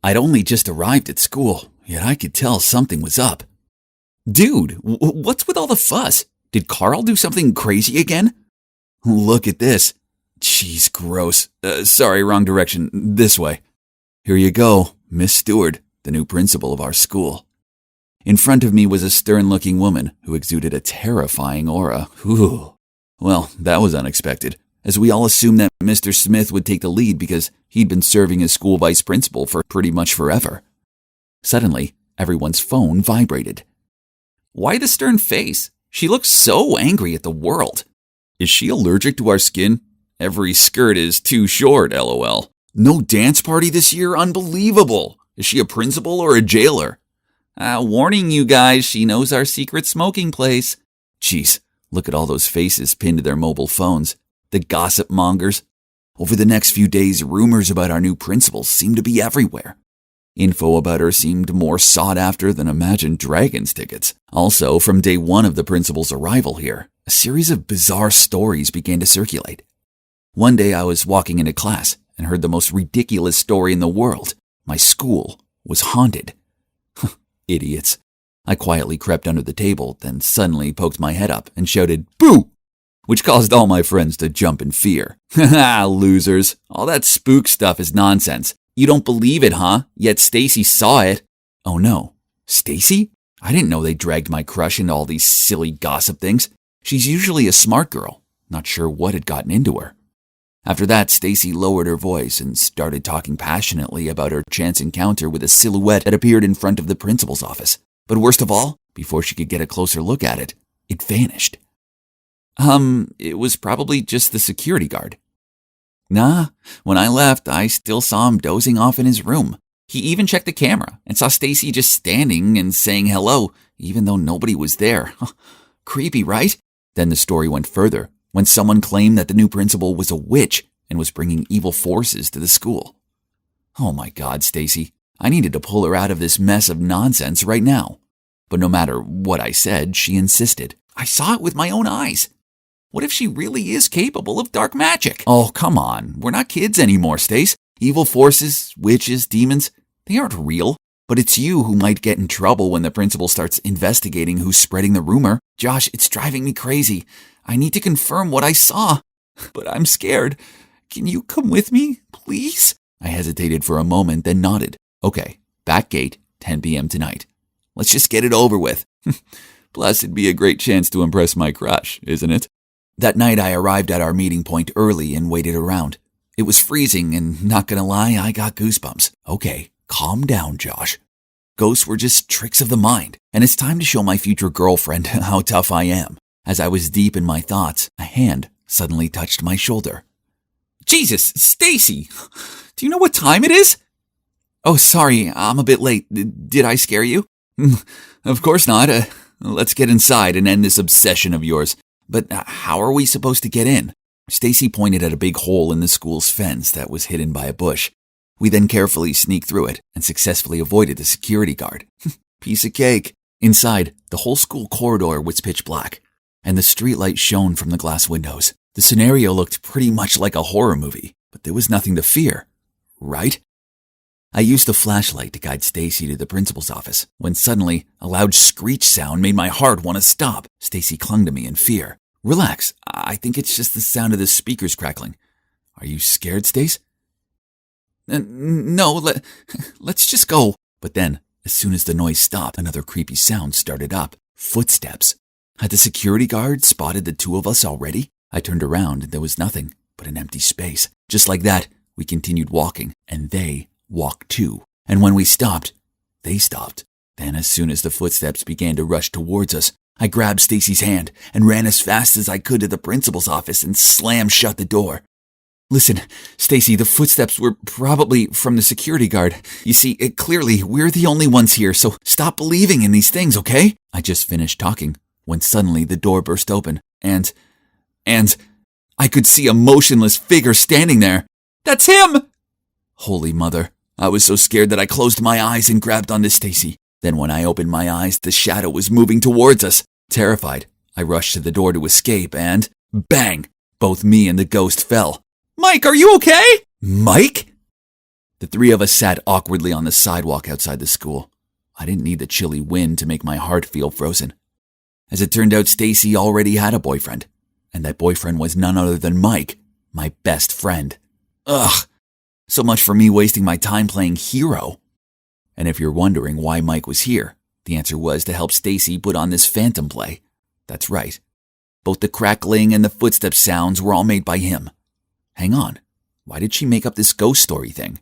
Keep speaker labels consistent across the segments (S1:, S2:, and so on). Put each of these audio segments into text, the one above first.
S1: I'd only just arrived at school, yet I could tell something was up. Dude, what's with all the fuss? Did Carl do something crazy again? Look at this. Jeez, gross. Sorry, wrong direction. This way. Here you go, Miss Stewart, the new principal of our school. In front of me was a stern-looking woman who exuded a terrifying aura. Ooh. Well, that was unexpected, as we all assumed that Mr. Smith would take the lead because he'd been serving as school vice principal for pretty much forever. Suddenly, everyone's phone vibrated. Why the stern face? She looks so angry at the world. Is she allergic to our skin? Every skirt is too short, lol. No dance party this year? Unbelievable. Is she a principal or a jailer? Warning you guys, she knows our secret smoking place. Jeez, look at all those faces pinned to their mobile phones. The gossip mongers. Over the next few days, rumors about our new principal seemed to be everywhere. Info about her seemed more sought after than Imagine Dragons tickets. Also, from day one of the principal's arrival here, a series of bizarre stories began to circulate. One day I was walking into class and heard the most ridiculous story in the world. My school was haunted. Idiots. I quietly crept under the table, then suddenly poked my head up and shouted, "Boo!" which caused all my friends to jump in fear. Haha, losers. All that spook stuff is nonsense. You don't believe it, huh? Yet Stacy saw it. Oh no. Stacy? I didn't know they dragged my crush into all these silly gossip things. She's usually a smart girl. Not sure what had gotten into her. After that, Stacy lowered her voice and started talking passionately about her chance encounter with a silhouette that appeared in front of the principal's office. But worst of all, before she could get a closer look at it, it vanished. It was probably just the security guard. Nah, when I left, I still saw him dozing off in his room. He even checked the camera and saw Stacy just standing and saying hello, even though nobody was there. Creepy, right? Then the story went further, when someone claimed that the new principal was a witch and was bringing evil forces to the school. Oh my God, Stacy. I needed to pull her out of this mess of nonsense right now. But no matter what I said, she insisted. I saw it with my own eyes. What if she really is capable of dark magic? Oh, come on. We're not kids anymore, Stace. Evil forces, witches, demons, they aren't real. But it's you who might get in trouble when the principal starts investigating who's spreading the rumor. Josh, it's driving me crazy. I need to confirm what I saw. But I'm scared. Can you come with me, please? I hesitated for a moment, then nodded. Okay, back gate, 10 p.m. tonight. Let's just get it over with. Plus, it'd be a great chance to impress my crush, isn't it? That night, I arrived at our meeting point early and waited around. It was freezing, and not gonna lie, I got goosebumps. Okay, calm down, Josh. Ghosts were just tricks of the mind, and it's time to show my future girlfriend how tough I am. As I was deep in my thoughts, a hand suddenly touched my shoulder. Jesus, Stacy! Do you know what time it is? Oh, sorry, I'm a bit late. Did I scare you? Of course not. Let's get inside and end this obsession of yours. But how are we supposed to get in? Stacy pointed at a big hole in the school's fence that was hidden by a bush. We then carefully sneaked through it and successfully avoided the security guard. Piece of cake. Inside, the whole school corridor was pitch black, and the streetlight shone from the glass windows. The scenario looked pretty much like a horror movie, but there was nothing to fear, right? I used the flashlight to guide Stacy to the principal's office, when suddenly a loud screech sound made my heart want to stop. Stacy clung to me in fear. Relax, I think it's just the sound of the speakers crackling. Are you scared, Stace? No, let's just go. But then, as soon as the noise stopped, another creepy sound started up. Footsteps. Had the security guard spotted the two of us already? I turned around and there was nothing but an empty space. Just like that, we continued walking, and they walked too. And when we stopped, they stopped. Then as soon as the footsteps began to rush towards us, I grabbed Stacy's hand and ran as fast as I could to the principal's office and slammed shut the door. Listen, Stacy, the footsteps were probably from the security guard. You see, clearly, we're the only ones here, so stop believing in these things, okay? I just finished talking when suddenly the door burst open, and I could see a motionless figure standing there. That's him! Holy mother. I was so scared that I closed my eyes and grabbed onto Stacy. Then when I opened my eyes, the shadow was moving towards us. Terrified, I rushed to the door to escape and, bang, both me and the ghost fell. Mike, are you okay? Mike? The three of us sat awkwardly on the sidewalk outside the school. I didn't need the chilly wind to make my heart feel frozen. As it turned out, Stacy already had a boyfriend, and that boyfriend was none other than Mike, my best friend. Ugh, so much for me wasting my time playing hero. And if you're wondering why Mike was here, the answer was to help Stacy put on this phantom play. That's right. Both the crackling and the footstep sounds were all made by him. Hang on, why did she make up this ghost story thing?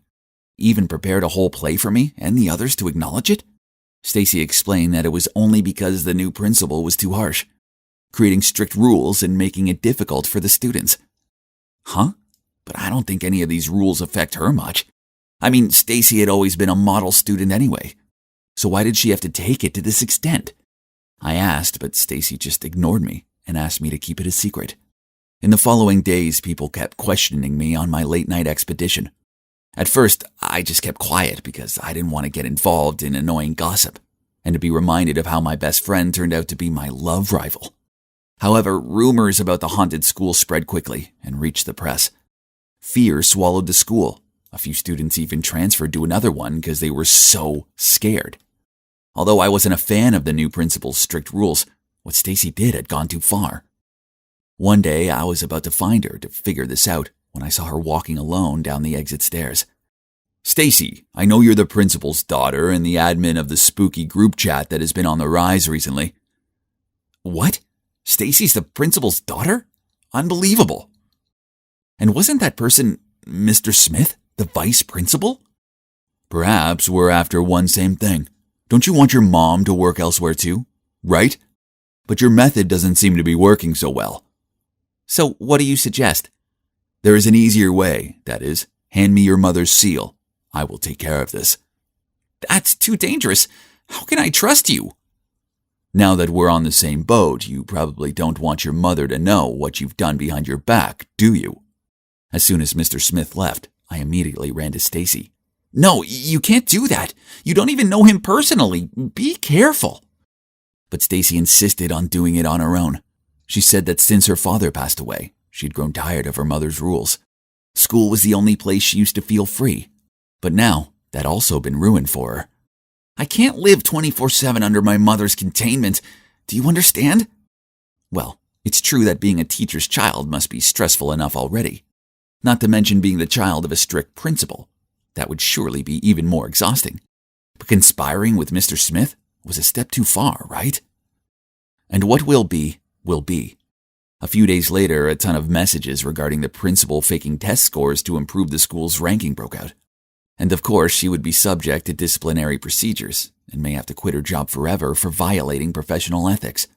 S1: Even prepared a whole play for me and the others to acknowledge it? Stacy explained that it was only because the new principal was too harsh, creating strict rules and making it difficult for the students. Huh? But I don't think any of these rules affect her much. I mean, Stacy had always been a model student anyway. So why did she have to take it to this extent? I asked, but Stacy just ignored me and asked me to keep it a secret. In the following days, people kept questioning me on my late-night expedition. At first, I just kept quiet because I didn't want to get involved in annoying gossip and to be reminded of how my best friend turned out to be my love rival. However, rumors about the haunted school spread quickly and reached the press. Fear swallowed the school. A few students even transferred to another one because they were so scared. Although I wasn't a fan of the new principal's strict rules, what Stacy did had gone too far. One day, I was about to find her to figure this out when I saw her walking alone down the exit stairs. Stacy, I know you're the principal's daughter and the admin of the spooky group chat that has been on the rise recently. What? Stacy's the principal's daughter? Unbelievable. And wasn't that person Mr. Smith, the vice principal? Perhaps we're after one same thing. Don't you want your mom to work elsewhere too? Right? But your method doesn't seem to be working so well. So what do you suggest? There is an easier way, that is, hand me your mother's seal. I will take care of this. That's too dangerous. How can I trust you? Now that we're on the same boat, you probably don't want your mother to know what you've done behind your back, do you? As soon as Mr. Smith left, I immediately ran to Stacy. No, you can't do that. You don't even know him personally. Be careful. But Stacy insisted on doing it on her own. She said that since her father passed away, she'd grown tired of her mother's rules. School was the only place she used to feel free. But now, that also been ruined for her. I can't live 24/7 under my mother's containment. Do you understand? Well, it's true that being a teacher's child must be stressful enough already. Not to mention being the child of a strict principal. That would surely be even more exhausting. But conspiring with Mr. Smith was a step too far, right? And what will be, will be. A few days later, a ton of messages regarding the principal faking test scores to improve the school's ranking broke out. And of course, she would be subject to disciplinary procedures and may have to quit her job forever for violating professional ethics.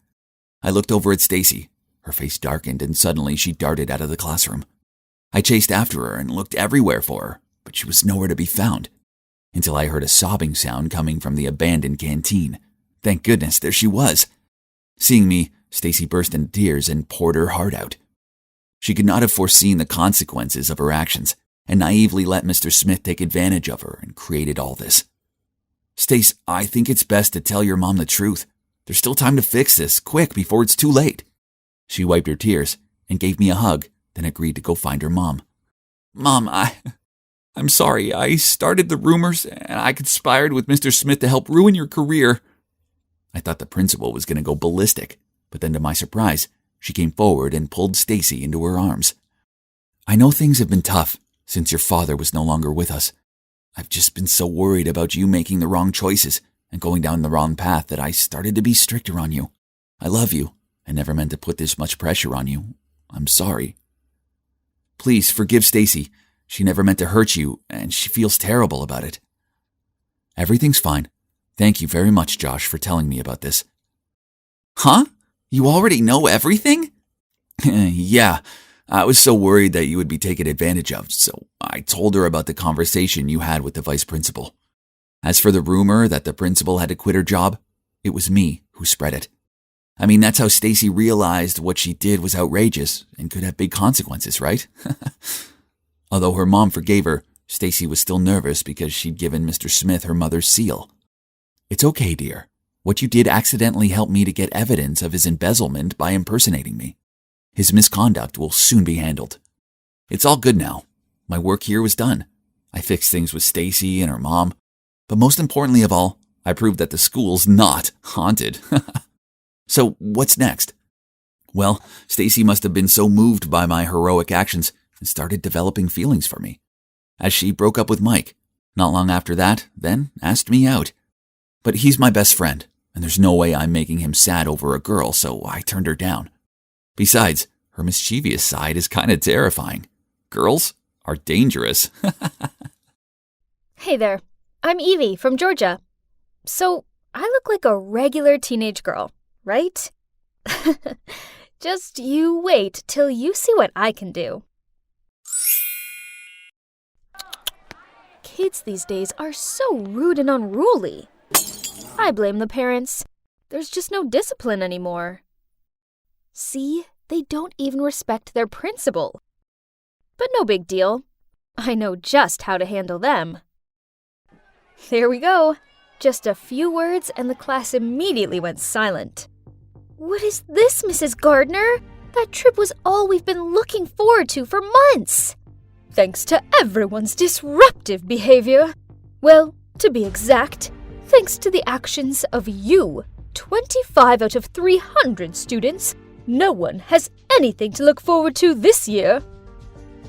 S1: I looked over at Stacy. Her face darkened and suddenly she darted out of the classroom. I chased after her and looked everywhere for her, but she was nowhere to be found, until I heard a sobbing sound coming from the abandoned canteen. Thank goodness, there she was. Seeing me, Stacy burst into tears and poured her heart out. She could not have foreseen the consequences of her actions, and naively let Mr. Smith take advantage of her and created all this. Stace, I think it's best to tell your mom the truth. There's still time to fix this, quick, before it's too late. She wiped her tears and gave me a hug, then agreed to go find her mom. Mom, I'm sorry. I started the rumors and I conspired with Mr. Smith to help ruin your career. I thought the principal was going to go ballistic, but then to my surprise, she came forward and pulled Stacy into her arms. I know things have been tough since your father was no longer with us. I've just been so worried about you making the wrong choices and going down the wrong path that I started to be stricter on you. I love you. I never meant to put this much pressure on you. I'm sorry. Please forgive Stacy. She never meant to hurt you, and she feels terrible about it. Everything's fine. Thank you very much, Josh, for telling me about this. Huh? You already know everything? Yeah. I was so worried that you would be taken advantage of, so I told her about the conversation you had with the vice principal. As for the rumor that the principal had to quit her job, it was me who spread it. I mean, that's how Stacy realized what she did was outrageous and could have big consequences, right? Although her mom forgave her, Stacy was still nervous because she'd given Mr. Smith her mother's seal. It's okay, dear. What you did accidentally helped me to get evidence of his embezzlement by impersonating me. His misconduct will soon be handled. It's all good now. My work here was done. I fixed things with Stacy and her mom. But most importantly of all, I proved that the school's not haunted. So what's next? Well, Stacy must have been so moved by my heroic actions and started developing feelings for me. As she broke up with Mike, not long after that, then asked me out. But he's my best friend, and there's no way I'm making him sad over a girl, so I turned her down. Besides, her mischievous side is kind of terrifying. Girls are dangerous.
S2: Hey there, I'm Evie from Georgia. So, I look like a regular teenage girl, right? Just you wait till you see what I can do. Kids these days are so rude and unruly. I blame the parents. There's just no discipline anymore. See, they don't even respect their principal. But no big deal. I know just how to handle them. There we go. Just a few words and the class immediately went silent. What is this, Mrs. Gardner? That trip was all we've been looking forward to for months. Thanks to everyone's disruptive behavior. Well, to be exact, thanks to the actions of you, 25 out of 300 students, no one has anything to look forward to this year.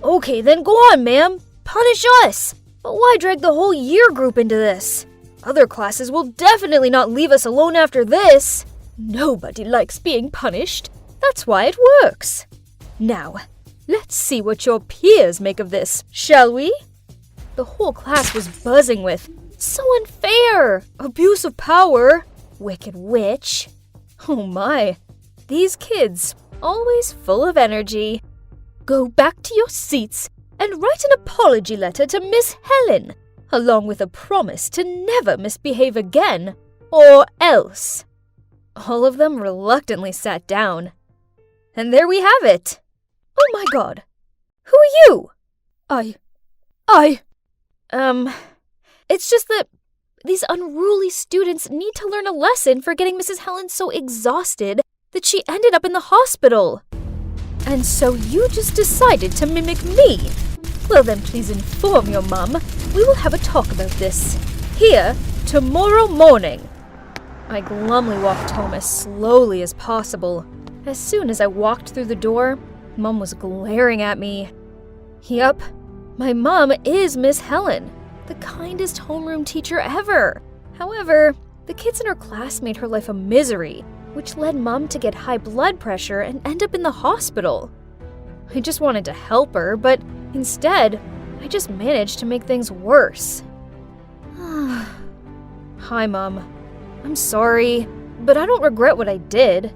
S2: Okay, then go on, ma'am. Punish us. But why drag the whole year group into this? Other classes will definitely not leave us alone after this. Nobody likes being punished. That's why it works. Now, let's see what your peers make of this, shall we? The whole class was buzzing with, so unfair, abuse of power, wicked witch. Oh my, these kids, always full of energy. Go back to your seats and write an apology letter to Miss Helen, along with a promise to never misbehave again, or else. All of them reluctantly sat down. And there we have it. Oh my God. Who are you? It's just that these unruly students need to learn a lesson for getting Mrs. Helen so exhausted that she ended up in the hospital. And so you just decided to mimic me. Well then, please inform your mum. We will have a talk about this. Here, tomorrow morning. I glumly walked home as slowly as possible. As soon as I walked through the door, Mum was glaring at me. Yup, my mom is Miss Helen, the kindest homeroom teacher ever. However, the kids in her class made her life a misery, which led Mum to get high blood pressure and end up in the hospital. I just wanted to help her, but instead, I just managed to make things worse. Hi, Mum. I'm sorry, but I don't regret what I did.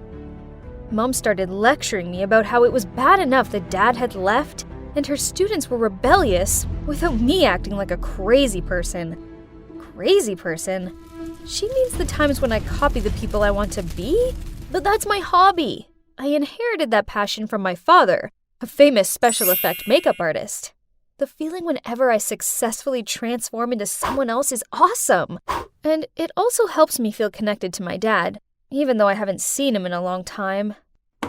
S2: Mom started lecturing me about how it was bad enough that Dad had left and her students were rebellious without me acting like a crazy person. Crazy person? She means the times when I copy the people I want to be? But that's my hobby. I inherited that passion from my father, a famous special effect makeup artist. The feeling whenever I successfully transform into someone else is awesome. And it also helps me feel connected to my dad, even though I haven't seen him in a long time.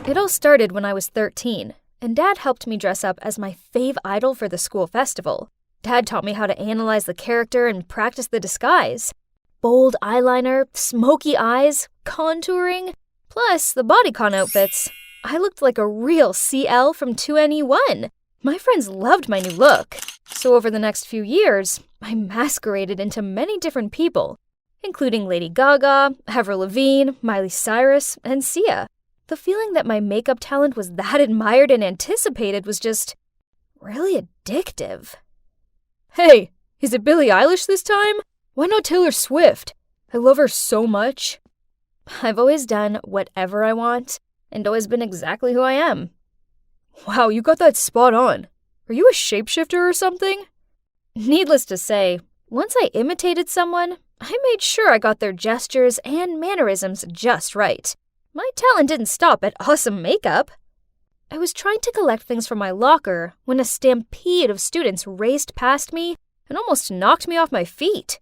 S2: It all started when I was 13, and Dad helped me dress up as my fave idol for the school festival. Dad taught me how to analyze the character and practice the disguise. Bold eyeliner, smoky eyes, contouring, plus the bodycon outfits. I looked like a real CL from 2NE1. My friends loved my new look. So over the next few years, I masqueraded into many different people, including Lady Gaga, Avril Lavigne, Miley Cyrus, and Sia. The feeling that my makeup talent was that admired and anticipated was just really addictive. Hey, is it Billie Eilish this time? Why not Taylor Swift? I love her so much. I've always done whatever I want and always been exactly who I am. Wow, you got that spot on. Are you a shapeshifter or something? Needless to say, once I imitated someone, I made sure I got their gestures and mannerisms just right. My talent didn't stop at awesome makeup. I was trying to collect things from my locker when a stampede of students raced past me and almost knocked me off my feet.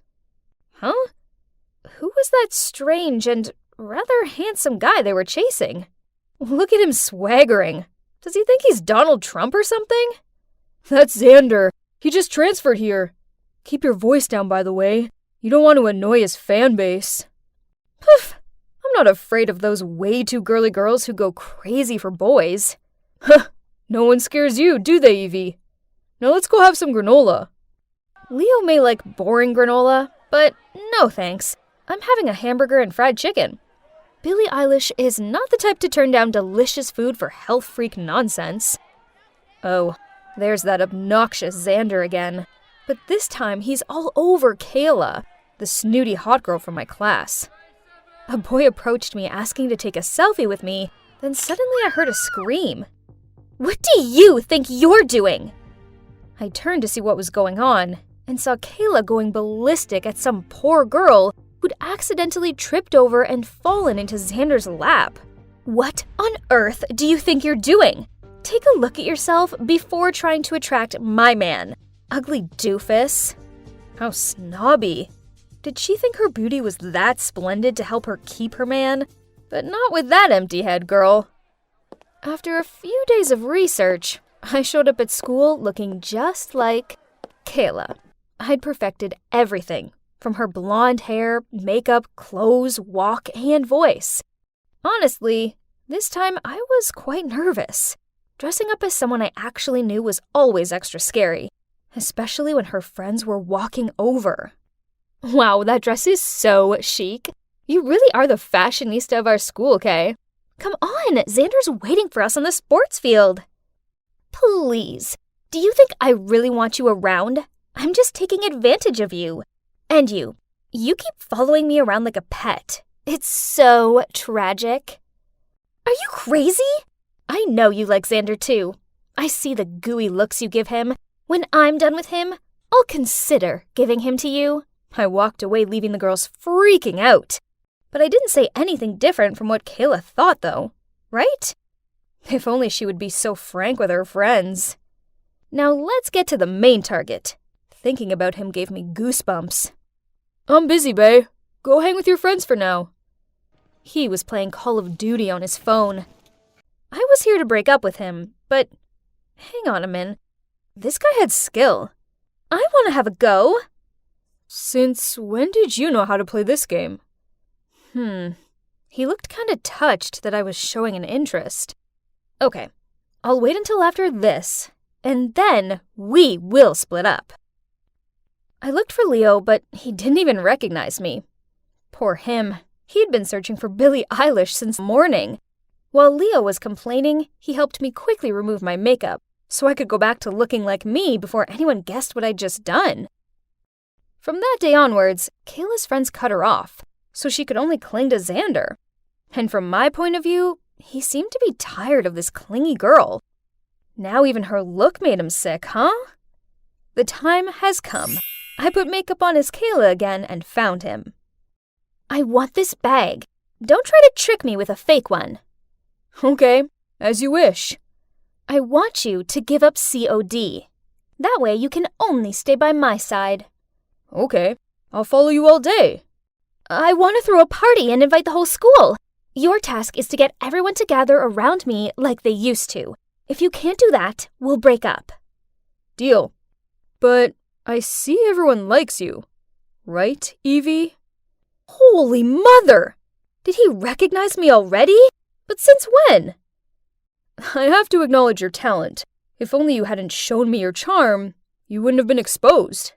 S2: Huh? Who was that strange and rather handsome guy they were chasing? Look at him swaggering. Does he think he's Donald Trump or something? That's Xander. He just transferred here. Keep your voice down, by the way. You don't want to annoy his fan base. Poof! I'm not afraid of those way too girly girls who go crazy for boys. Huh! No one scares you, do they, Evie? Now let's go have some granola. Leo may like boring granola, but no thanks. I'm having a hamburger and fried chicken. Billie Eilish is not the type to turn down delicious food for health freak nonsense. Oh, there's that obnoxious Xander again. But this time he's all over Kayla, the snooty hot girl from my class. A boy approached me asking to take a selfie with me, then suddenly I heard a scream. What do you think you're doing? I turned to see what was going on and saw Kayla going ballistic at some poor girl who'd accidentally tripped over and fallen into Xander's lap. What on earth do you think you're doing? Take a look at yourself before trying to attract my man. Ugly doofus. How snobby. Did she think her beauty was that splendid to help her keep her man? But not with that empty head, girl. After a few days of research, I showed up at school looking just like Kayla. I'd perfected everything, from her blonde hair, makeup, clothes, walk, and voice. Honestly, this time I was quite nervous. Dressing up as someone I actually knew was always extra scary, especially when her friends were walking over. Wow, that dress is so chic. You really are the fashionista of our school, Kay. Come on, Xander's waiting for us on the sports field. Please, do you think I really want you around? I'm just taking advantage of you. And you keep following me around like a pet. It's so tragic. Are you crazy? I know you like Xander too. I see the gooey looks you give him. When I'm done with him, I'll consider giving him to you. I walked away leaving the girls freaking out. But I didn't say anything different from what Kayla thought though, right? If only she would be so frank with her friends. Now let's get to the main target. Thinking about him gave me goosebumps. I'm busy, bae. Go hang with your friends for now. He was playing Call of Duty on his phone. I was here to break up with him, but hang on a minute. This guy had skill. I want to have a go. Since when did you know how to play this game? He looked kind of touched that I was showing an interest. Okay, I'll wait until after this, and then we will split up. I looked for Leo, but he didn't even recognize me. Poor him. He'd been searching for Billie Eilish since morning. While Leo was complaining, he helped me quickly remove my makeup, so I could go back to looking like me before anyone guessed what I'd just done. From that day onwards, Kayla's friends cut her off, so she could only cling to Xander. And from my point of view, he seemed to be tired of this clingy girl. Now even her look made him sick, huh? The time has come. I put makeup on as Kayla again and found him. I want this bag. Don't try to trick me with a fake one. Okay, as you wish. I want you to give up COD. That way you can only stay by my side. Okay, I'll follow you all day. I want to throw a party and invite the whole school. Your task is to get everyone to gather around me like they used to. If you can't do that, we'll break up. Deal. But I see everyone likes you. Right, Evie? Holy mother! Did he recognize me already? But since when? I have to acknowledge your talent. If only you hadn't shown me your charm, you wouldn't have been exposed.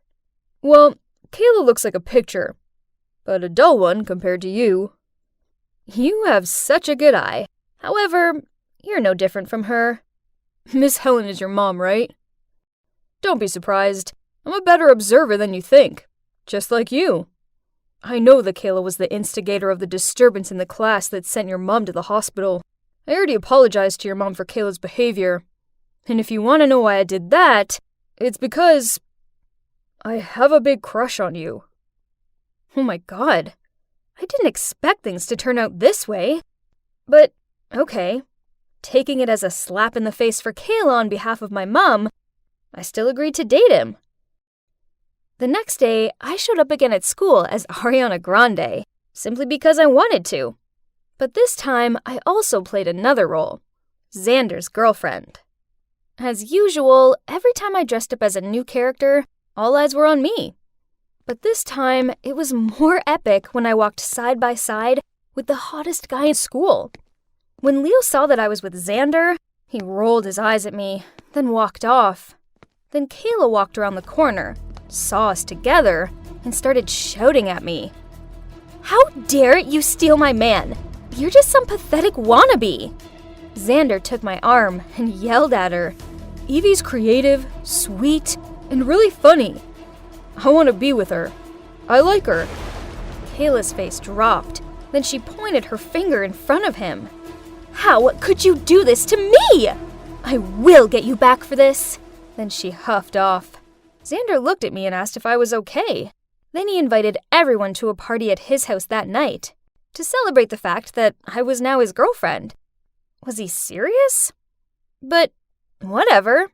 S2: Well, Kayla looks like a picture, but a dull one compared to you. You have such a good eye. However, you're no different from her. Miss Helen is your mom, right? Don't be surprised. I'm a better observer than you think. Just like you. I know that Kayla was the instigator of the disturbance in the class that sent your mom to the hospital. I already apologized to your mom for Kayla's behavior. And if you want to know why I did that, it's because I have a big crush on you. Oh my god. I didn't expect things to turn out this way. But, okay. Taking it as a slap in the face for Kayla on behalf of my mom, I still agreed to date him. The next day, I showed up again at school as Ariana Grande, simply because I wanted to. But this time, I also played another role, Xander's girlfriend. As usual, every time I dressed up as a new character, All eyes were on me. But this time, it was more epic when I walked side by side with the hottest guy in school. When Leo saw that I was with Xander, he rolled his eyes at me, then walked off. Then Kayla walked around the corner, saw us together, and started shouting at me. "How dare you steal my man? You're just some pathetic wannabe." Xander took my arm and yelled at her. "Evie's creative, sweet, and really funny. I want to be with her. I like her." Kayla's face dropped. Then she pointed her finger in front of him. "How could you do this to me? I will get you back for this." Then she huffed off. Xander looked at me and asked if I was okay. Then he invited everyone to a party at his house that night to celebrate the fact that I was now his girlfriend. Was he serious? But whatever.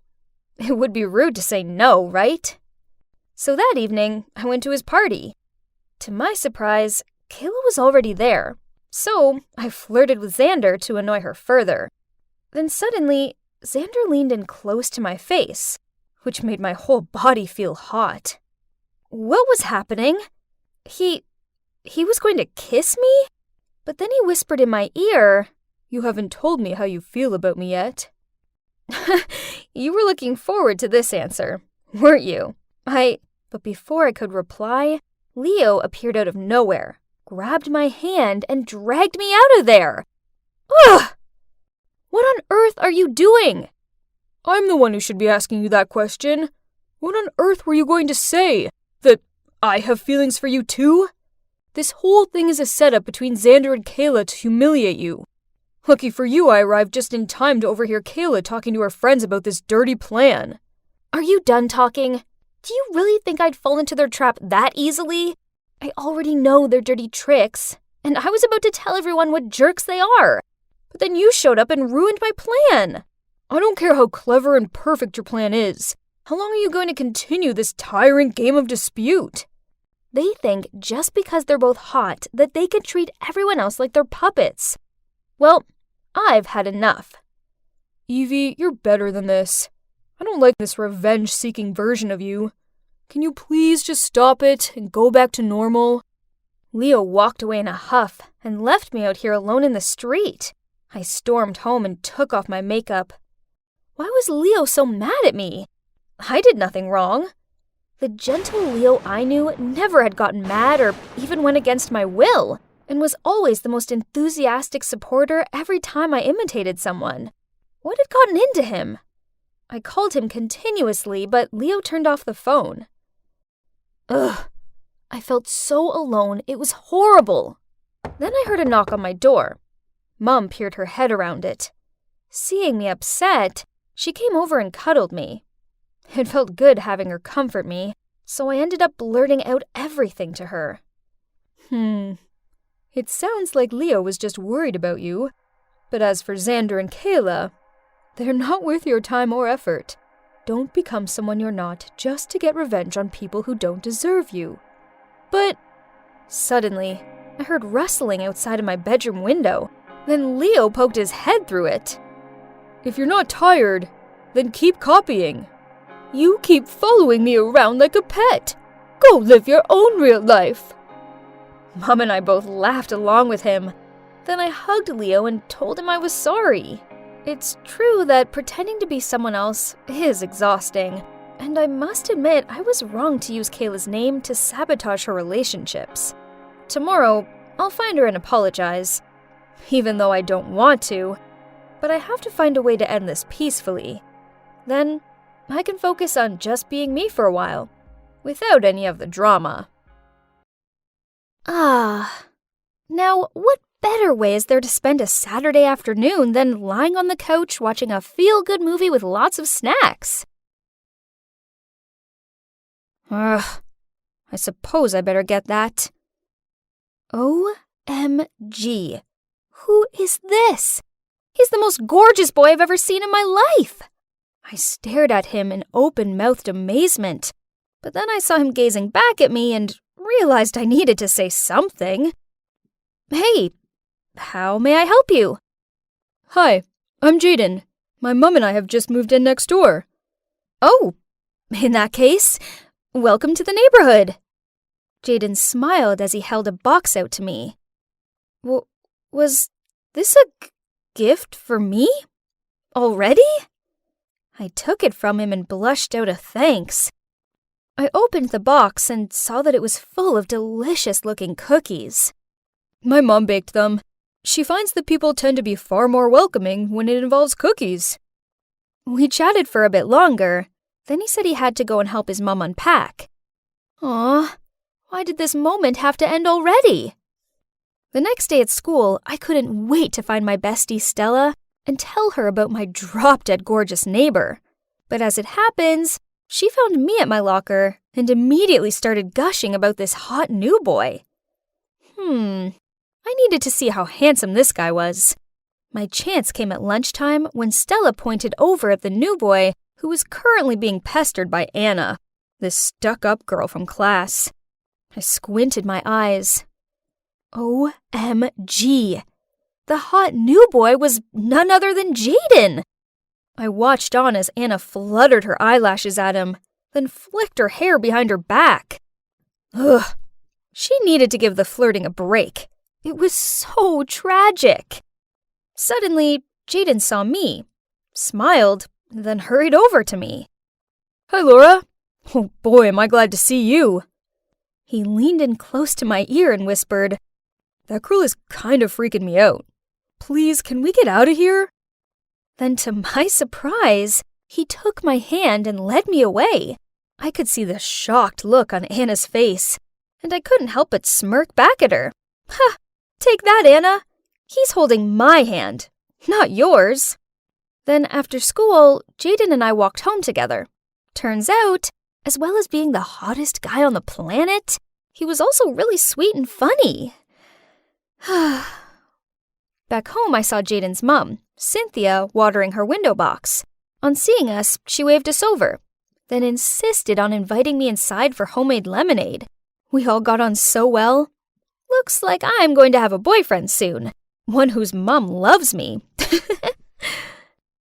S2: It would be rude to say no, right? So that evening, I went to his party. To my surprise, Kayla was already there, so I flirted with Xander to annoy her further. Then suddenly, Xander leaned in close to my face, which made my whole body feel hot. What was happening? He was going to kiss me? But then he whispered in my ear, "You haven't told me how you feel about me yet." You were looking forward to this answer, weren't you? But before I could reply, Leo appeared out of nowhere, grabbed my hand, and dragged me out of there. Ugh! What on earth are you doing? I'm the one who should be asking you that question. What on earth were you going to say? That I have feelings for you too? This whole thing is a setup between Xander and Kayla to humiliate you. Lucky for you, I arrived just in time to overhear Kayla talking to her friends about this dirty plan. Are you done talking? Do you really think I'd fall into their trap that easily? I already know their dirty tricks, and I was about to tell everyone what jerks they are. But then you showed up and ruined my plan. I don't care how clever and perfect your plan is. How long are you going to continue this tiring game of dispute? They think just because they're both hot that they can treat everyone else like they're puppets. Well, I've had enough. Evie, you're better than this. I don't like this revenge-seeking version of you. Can you please just stop it and go back to normal? Leo walked away in a huff and left me out here alone in the street. I stormed home and took off my makeup. Why was Leo so mad at me? I did nothing wrong. The gentle Leo I knew never had gotten mad or even went against my will, and was always the most enthusiastic supporter every time I imitated someone. What had gotten into him? I called him continuously, but Leo turned off the phone. Ugh. I felt so alone, it was horrible. Then I heard a knock on my door. Mom peered her head around it. Seeing me upset, she came over and cuddled me. It felt good having her comfort me, so I ended up blurting out everything to her. It sounds like Leo was just worried about you. But as for Xander and Kayla, they're not worth your time or effort. Don't become someone you're not just to get revenge on people who don't deserve you. But suddenly, I heard rustling outside of my bedroom window. Then Leo poked his head through it. If you're not tired, then keep copying. You keep following me around like a pet. Go live your own real life. Mom and I both laughed along with him. Then I hugged Leo and told him I was sorry. It's true that pretending to be someone else is exhausting, and I must admit I was wrong to use Kayla's name to sabotage her relationships. Tomorrow, I'll find her and apologize, even though I don't want to, but I have to find a way to end this peacefully. Then, I can focus on just being me for a while, without any of the drama. Now what better way is there to spend a Saturday afternoon than lying on the couch watching a feel-good movie with lots of snacks? I suppose I better get that. OMG. Who is this? He's the most gorgeous boy I've ever seen in my life. I stared at him in open-mouthed amazement, but then I saw him gazing back at me and realized I needed to say something. Hey, how may I help you? Hi, I'm Jaden. My mom and I have just moved in next door. Oh, in that case, welcome to the neighborhood. Jaden smiled as he held a box out to me. Was this a gift for me? Already? I took it from him and blushed out a thanks. I opened the box and saw that it was full of delicious-looking cookies. My mom baked them. She finds that people tend to be far more welcoming when it involves cookies. We chatted for a bit longer. Then he said he had to go and help his mom unpack. Aw, why did this moment have to end already? The next day at school, I couldn't wait to find my bestie Stella and tell her about my drop-dead gorgeous neighbor. But as it happens, she found me at my locker and immediately started gushing about this hot new boy. I needed to see how handsome this guy was. My chance came at lunchtime when Stella pointed over at the new boy who was currently being pestered by Anna, this stuck-up girl from class. I squinted my eyes. OMG! The hot new boy was none other than Jaden! I watched on as Anna fluttered her eyelashes at him, then flicked her hair behind her back. Ugh! She needed to give the flirting a break. It was so tragic. Suddenly, Jaden saw me, smiled, then hurried over to me. Hi, Laura. Oh boy, am I glad to see you. He leaned in close to my ear and whispered, That girl is kind of freaking me out. Please, can we get out of here? Then to my surprise, he took my hand and led me away. I could see the shocked look on Anna's face, and I couldn't help but smirk back at her. Ha! Take that, Anna. He's holding my hand, not yours. Then after school, Jaden and I walked home together. Turns out, as well as being the hottest guy on the planet, he was also really sweet and funny. Back home, I saw Jaden's mom, Cynthia, watering her window box. On seeing us, she waved us over, then insisted on inviting me inside for homemade lemonade. We all got on so well. Looks like I'm going to have a boyfriend soon, one whose mom loves me.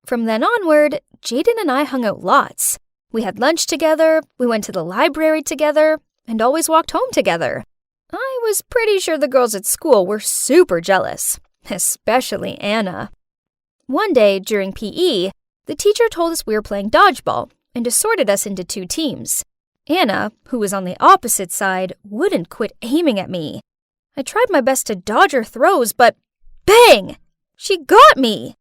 S2: From then onward, Jaden and I hung out lots. We had lunch together, we went to the library together, and always walked home together. I was pretty sure the girls at school were super jealous, especially Anna. One day during PE, the teacher told us we were playing dodgeball and assorted us into two teams. Anna, who was on the opposite side, wouldn't quit aiming at me. I tried my best to dodge her throws, but bang! She got me!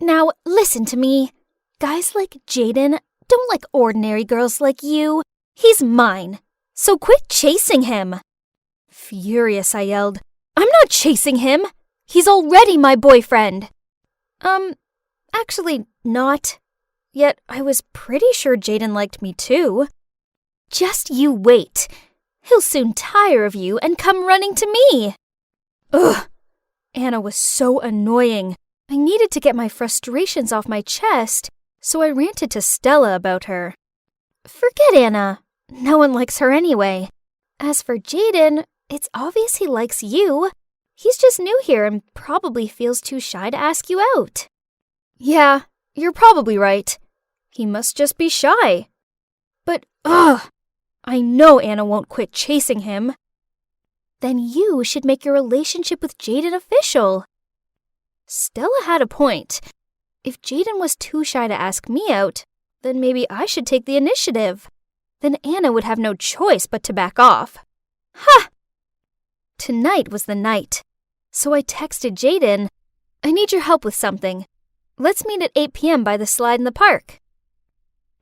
S2: Now, listen to me. Guys like Jaden don't like ordinary girls like you. He's mine, so quit chasing him. Furious, I yelled, I'm not chasing him. He's already my boyfriend. Actually not. Yet I was pretty sure Jaden liked me too. Just you wait. He'll soon tire of you and come running to me. Ugh! Anna was so annoying. I needed to get my frustrations off my chest, so I ranted to Stella about her. Forget Anna. No one likes her anyway. As for Jaden, it's obvious he likes you. He's just new here and probably feels too shy to ask you out. Yeah, you're probably right. He must just be shy. But, I know Anna won't quit chasing him. Then you should make your relationship with Jaden official. Stella had a point. If Jaden was too shy to ask me out, then maybe I should take the initiative. Then Anna would have no choice but to back off. Ha! Tonight was the night. So I texted Jaden, I need your help with something. Let's meet at 8 p.m. by the slide in the park.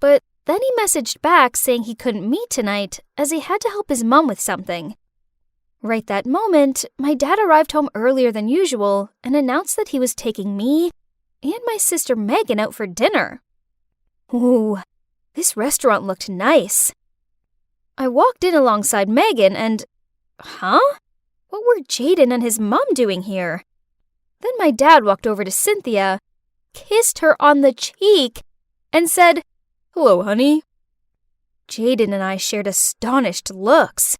S2: But then he messaged back saying he couldn't meet tonight as he had to help his mom with something. Right that moment, my dad arrived home earlier than usual and announced that he was taking me and my sister Megan out for dinner. Ooh, this restaurant looked nice. I walked in alongside Megan and... Huh? What were Jaden and his mom doing here? Then my dad walked over to Cynthia, kissed her on the cheek, and said, Hello, honey. Jaden and I shared astonished looks.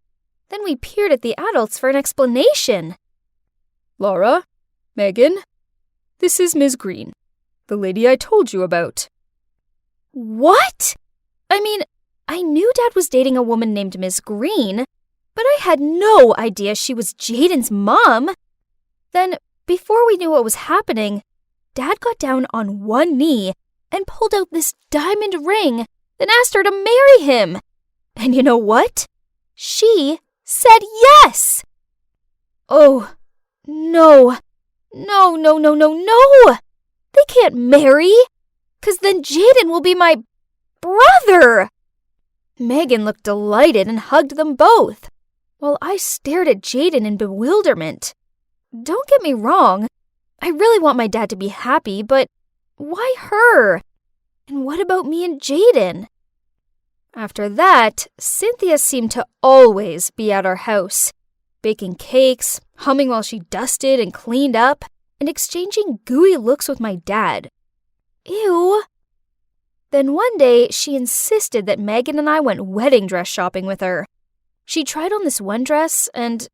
S2: Then we peered at the adults for an explanation. Laura, Megan, this is Ms. Green, the lady I told you about. What? I mean, I knew Dad was dating a woman named Miss Green, but I had no idea she was Jaden's mom. Then, before we knew what was happening, Dad got down on one knee and pulled out this diamond ring, then asked her to marry him. And you know what? She said yes! Oh, no. No. They can't marry, 'cause then Jaden will be my brother. Megan looked delighted and hugged them both, while I stared at Jaden in bewilderment. Don't get me wrong, I really want my dad to be happy, but why her? And what about me and Jaden? After that, Cynthia seemed to always be at our house, baking cakes, humming while she dusted and cleaned up, and exchanging gooey looks with my dad. Ew. Then one day, she insisted that Megan and I went wedding dress shopping with her. She tried on this one dress and,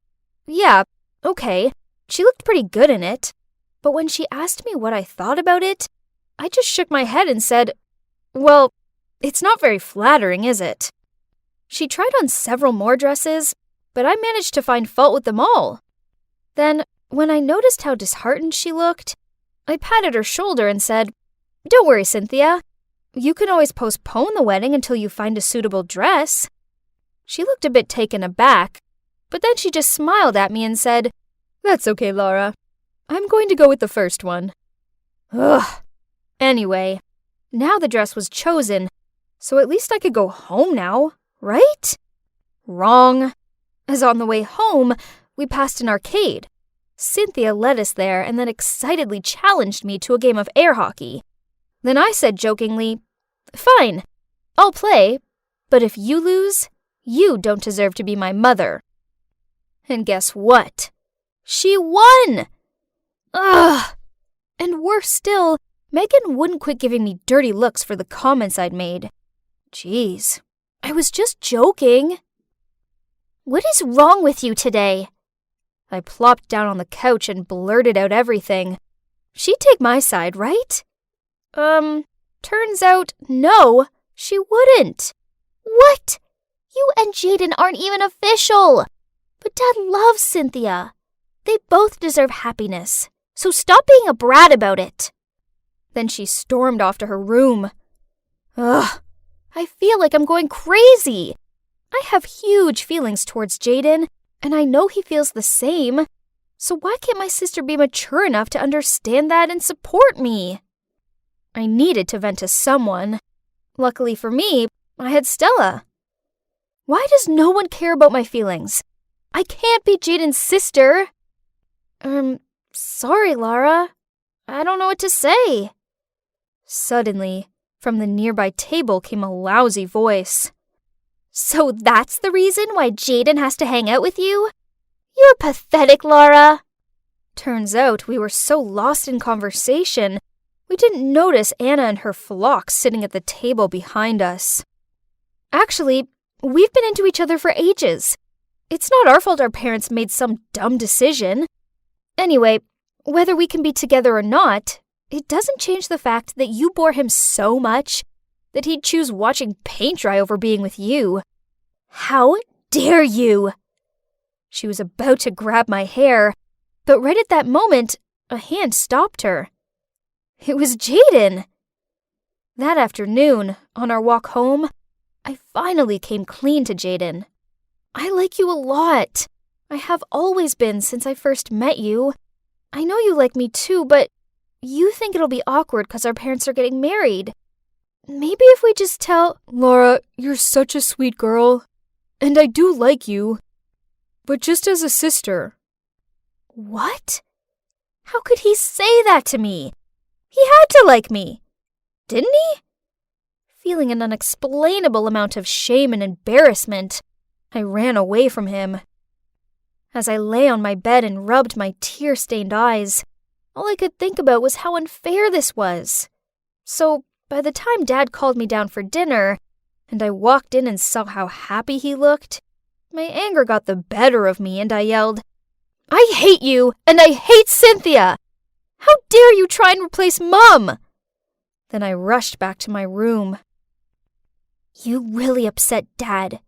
S2: yeah, okay, she looked pretty good in it. But when she asked me what I thought about it, I just shook my head and said, well, it's not very flattering, is it? She tried on several more dresses, but I managed to find fault with them all. Then, when I noticed how disheartened she looked, I patted her shoulder and said, don't worry, Cynthia. You can always postpone the wedding until you find a suitable dress. She looked a bit taken aback, but then she just smiled at me and said, that's okay, Laura. I'm going to go with the first one. Ugh. Anyway, now the dress was chosen, so at least I could go home now, right? Wrong. As on the way home, we passed an arcade. Cynthia led us there and then excitedly challenged me to a game of air hockey. Then I said jokingly, fine, I'll play, but if you lose, you don't deserve to be my mother. And guess what? She won! Ugh! And worse still, Megan wouldn't quit giving me dirty looks for the comments I'd made. Jeez, I was just joking. What is wrong with you today? I plopped down on the couch and blurted out everything. She'd take my side, right? Turns out, no, she wouldn't. What? You and Jaden aren't even official. But Dad loves Cynthia. They both deserve happiness, so stop being a brat about it. Then she stormed off to her room. Ugh, I feel like I'm going crazy. I have huge feelings towards Jaden, and I know he feels the same. So why can't my sister be mature enough to understand that and support me? I needed to vent to someone. Luckily for me, I had Stella. Why does no one care about my feelings? I can't be Jaden's sister. Sorry, Laura. I don't know what to say. Suddenly, from the nearby table came a lousy voice. So that's the reason why Jaden has to hang out with you? You're pathetic, Laura. Turns out we were so lost in conversation, we didn't notice Anna and her flock sitting at the table behind us. Actually, we've been into each other for ages. It's not our fault our parents made some dumb decision. Anyway, whether we can be together or not, it doesn't change the fact that you bore him so much that he'd choose watching paint dry over being with you. How dare you? She was about to grab my hair, but right at that moment, a hand stopped her. It was Jaden. That afternoon, on our walk home, I finally came clean to Jaden. I like you a lot. I have always been since I first met you. I know you like me too, but you think it'll be awkward because our parents are getting married. Maybe if we just tell... Laura, you're such a sweet girl, and I do like you, but just as a sister. What? How could he say that to me? He had to like me, didn't he? Feeling an unexplainable amount of shame and embarrassment, I ran away from him. As I lay on my bed and rubbed my tear-stained eyes, all I could think about was how unfair this was. So, by the time Dad called me down for dinner, and I walked in and saw how happy he looked, my anger got the better of me and I yelled, I hate you, and I hate Cynthia! How dare you try and replace Mom? Then I rushed back to my room. You really upset Dad.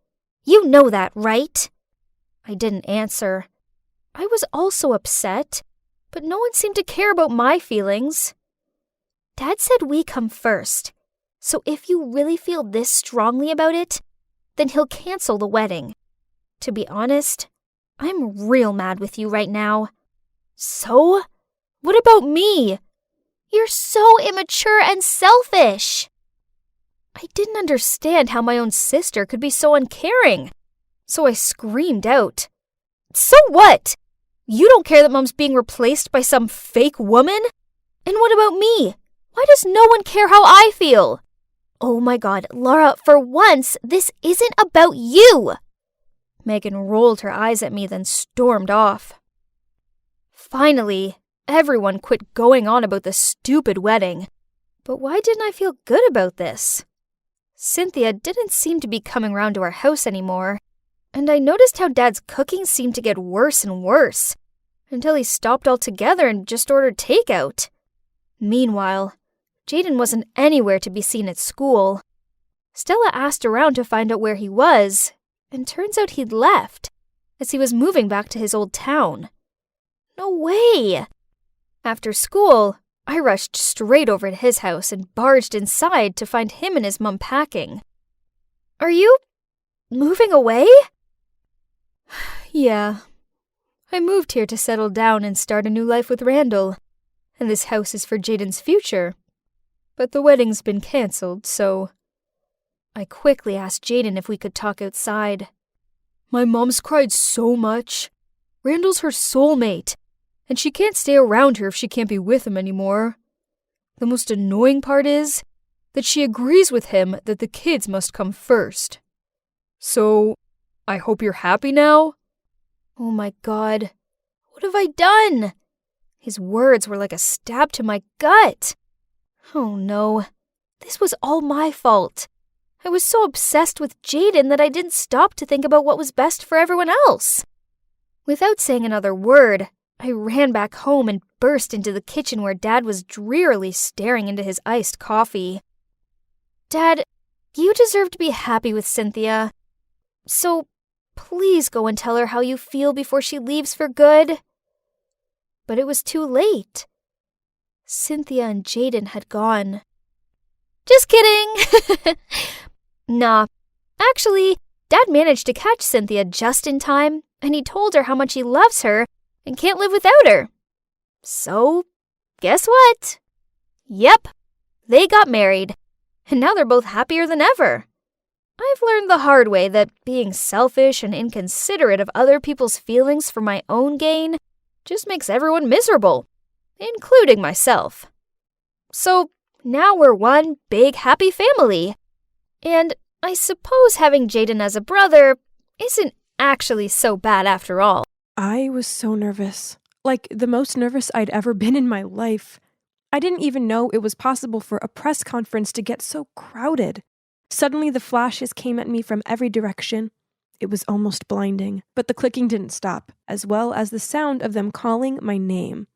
S2: You know that, right? I didn't answer. I was also upset, but no one seemed to care about my feelings. Dad said we come first, so if you really feel this strongly about it, then he'll cancel the wedding. To be honest, I'm real mad with you right now. So? What about me? You're so immature and selfish. I didn't understand how my own sister could be so uncaring, so I screamed out. So what? You don't care that Mom's being replaced by some fake woman? And what about me? Why does no one care how I feel? Oh my God, Laura, for once, this isn't about you. Megan rolled her eyes at me, then stormed off. Finally, everyone quit going on about the stupid wedding. But why didn't I feel good about this? Cynthia didn't seem to be coming round to our house anymore, and I noticed how Dad's cooking seemed to get worse and worse, until he stopped altogether and just ordered takeout. Meanwhile, Jaden wasn't anywhere to be seen at school. Stella asked around to find out where he was, and turns out he'd left, as he was moving back to his old town. No way! After school, I rushed straight over to his house and barged inside to find him and his mum packing. Are you moving away? Yeah. I moved here to settle down and start a new life with Randall, and this house is for Jaden's future. But the wedding's been cancelled, so... I quickly asked Jaden if we could talk outside. My mom's cried so much. Randall's her soulmate, and she can't stay around her if she can't be with him anymore. The most annoying part is that she agrees with him that the kids must come first. So, I hope you're happy now? Oh my God, what have I done? His words were like a stab to my gut. Oh no, this was all my fault. I was so obsessed with Jaden that I didn't stop to think about what was best for everyone else. Without saying another word, I ran back home and burst into the kitchen where Dad was drearily staring into his iced coffee. Dad, you deserve to be happy with Cynthia. So please go and tell her how you feel before she leaves for good. But it was too late. Cynthia and Jaden had gone. Just kidding! Nah, actually, Dad managed to catch Cynthia just in time, and he told her how much he loves her and can't live without her. So, guess what? Yep, they got married, and now they're both happier than ever. I've learned the hard way that being selfish and inconsiderate of other people's feelings for my own gain just makes everyone miserable, including myself. So, now we're one big happy family. And I suppose having Jaden as a brother isn't actually so bad after all.
S3: I was so nervous. Like the most nervous I'd ever been in my life. I didn't even know it was possible for a press conference to get so crowded. Suddenly the flashes came at me from every direction. It was almost blinding, but the clicking didn't stop, as well as the sound of them calling my name.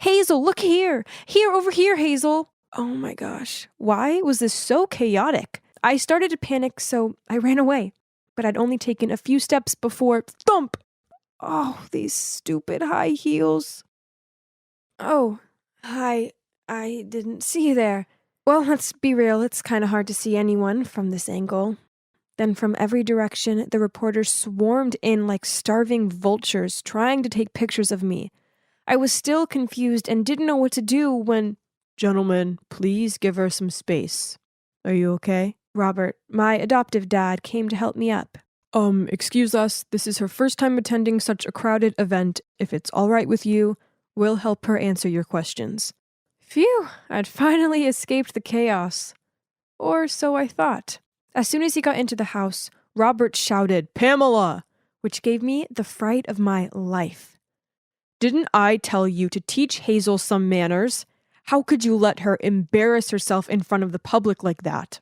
S3: Hazel, look here! Here, over here, Hazel! Oh my gosh, why was this so chaotic? I started to panic, so I ran away, but I'd only taken a few steps before thump! Oh, these stupid high heels. Oh, hi, I didn't see you there. Well, let's be real, it's kind of hard to see anyone from this angle. Then from every direction, the reporters swarmed in like starving vultures, trying to take pictures of me. I was still confused and didn't know what to do when... Gentlemen, please give her some space. Are you okay? Robert, my adoptive dad, came to help me up. Excuse us, this is her first time attending such a crowded event. If it's all right with you, we'll help her answer your questions. Phew, I'd finally escaped the chaos. Or so I thought. As soon as he got into the house, Robert shouted, "Pamela!" which gave me the fright of my life. Didn't I tell you to teach Hazel some manners? How could you let her embarrass herself in front of the public like that?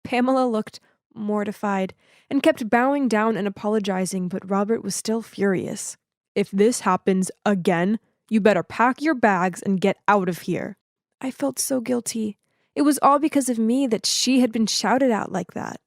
S3: Pamela looked mortified and kept bowing down and apologizing, but Robert was still furious. If this happens again, you better pack your bags and get out of here. I felt so guilty. It was all because of me that she had been shouted at like that.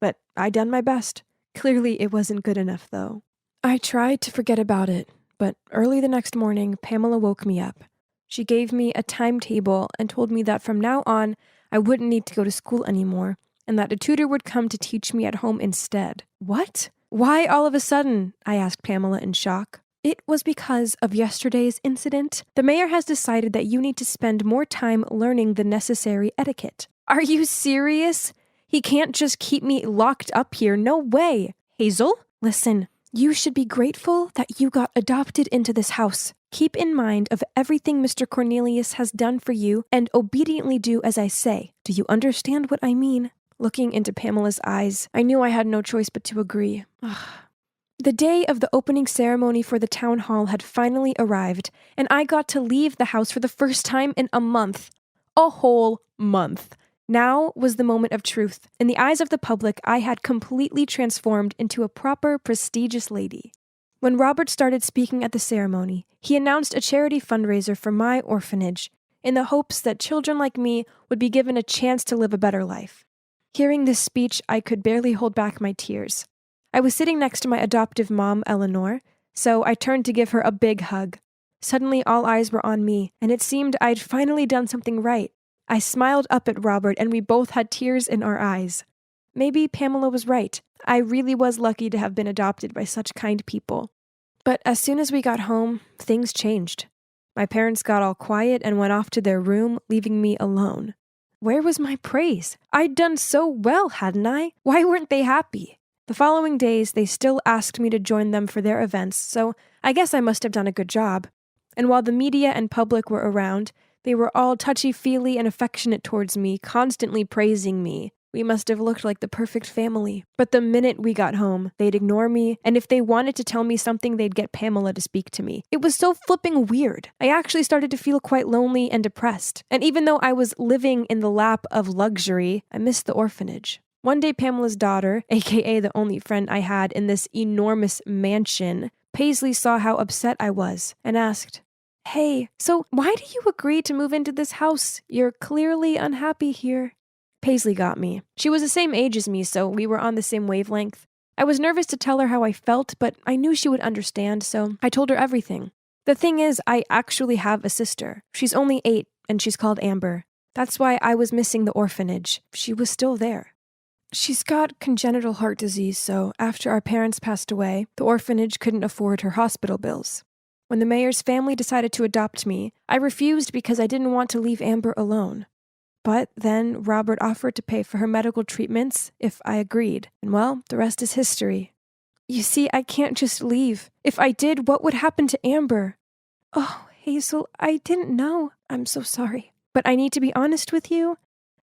S3: But I done my best. Clearly it wasn't good enough, though. I tried to forget about it, but early the next morning, Pamela woke me up. She gave me a timetable and told me that from now on, I wouldn't need to go to school anymore, and that a tutor would come to teach me at home instead. What? Why all of a sudden? I asked Pamela in shock. It was because of yesterday's incident. The mayor has decided that you need to spend more time learning the necessary etiquette. Are you serious? He can't just keep me locked up here. No way. Hazel? Listen, you should be grateful that you got adopted into this house. Keep in mind of everything Mr. Cornelius has done for you and obediently do as I say. Do you understand what I mean? Looking into Pamela's eyes, I knew I had no choice but to agree. The day of the opening ceremony for the town hall had finally arrived, and I got to leave the house for the first time in a month. A whole month. Now was the moment of truth. In the eyes of the public, I had completely transformed into a proper, prestigious lady. When Robert started speaking at the ceremony, he announced a charity fundraiser for my orphanage, in the hopes that children like me would be given a chance to live a better life. Hearing this speech, I could barely hold back my tears. I was sitting next to my adoptive mom, Eleanor, so I turned to give her a big hug. Suddenly, all eyes were on me, and it seemed I'd finally done something right. I smiled up at Robert, and we both had tears in our eyes. Maybe Pamela was right. I really was lucky to have been adopted by such kind people. But as soon as we got home, things changed. My parents got all quiet and went off to their room, leaving me alone. Where was my praise? I'd done so well, hadn't I? Why weren't they happy? The following days, they still asked me to join them for their events, so I guess I must have done a good job. And while the media and public were around, they were all touchy-feely and affectionate towards me, constantly praising me. We must have looked like the perfect family. But the minute we got home, they'd ignore me, and if they wanted to tell me something, they'd get Pamela to speak to me. It was so flipping weird. I actually started to feel quite lonely and depressed. And even though I was living in the lap of luxury, I missed the orphanage. One day, Pamela's daughter, aka the only friend I had in this enormous mansion, Paisley saw how upset I was and asked, "Hey, so why do you agree to move into this house? You're clearly unhappy here." Paisley got me. She was the same age as me, so we were on the same wavelength. I was nervous to tell her how I felt, but I knew she would understand, so I told her everything. The thing is, I actually have a sister. She's only 8, and she's called Amber. That's why I was missing the orphanage. She was still there. She's got congenital heart disease, so after our parents passed away, the orphanage couldn't afford her hospital bills. When the mayor's family decided to adopt me, I refused because I didn't want to leave Amber alone. But then Robert offered to pay for her medical treatments if I agreed. And well, the rest is history. You see, I can't just leave. If I did, what would happen to Amber? Oh, Hazel, I didn't know. I'm so sorry. But I need to be honest with you.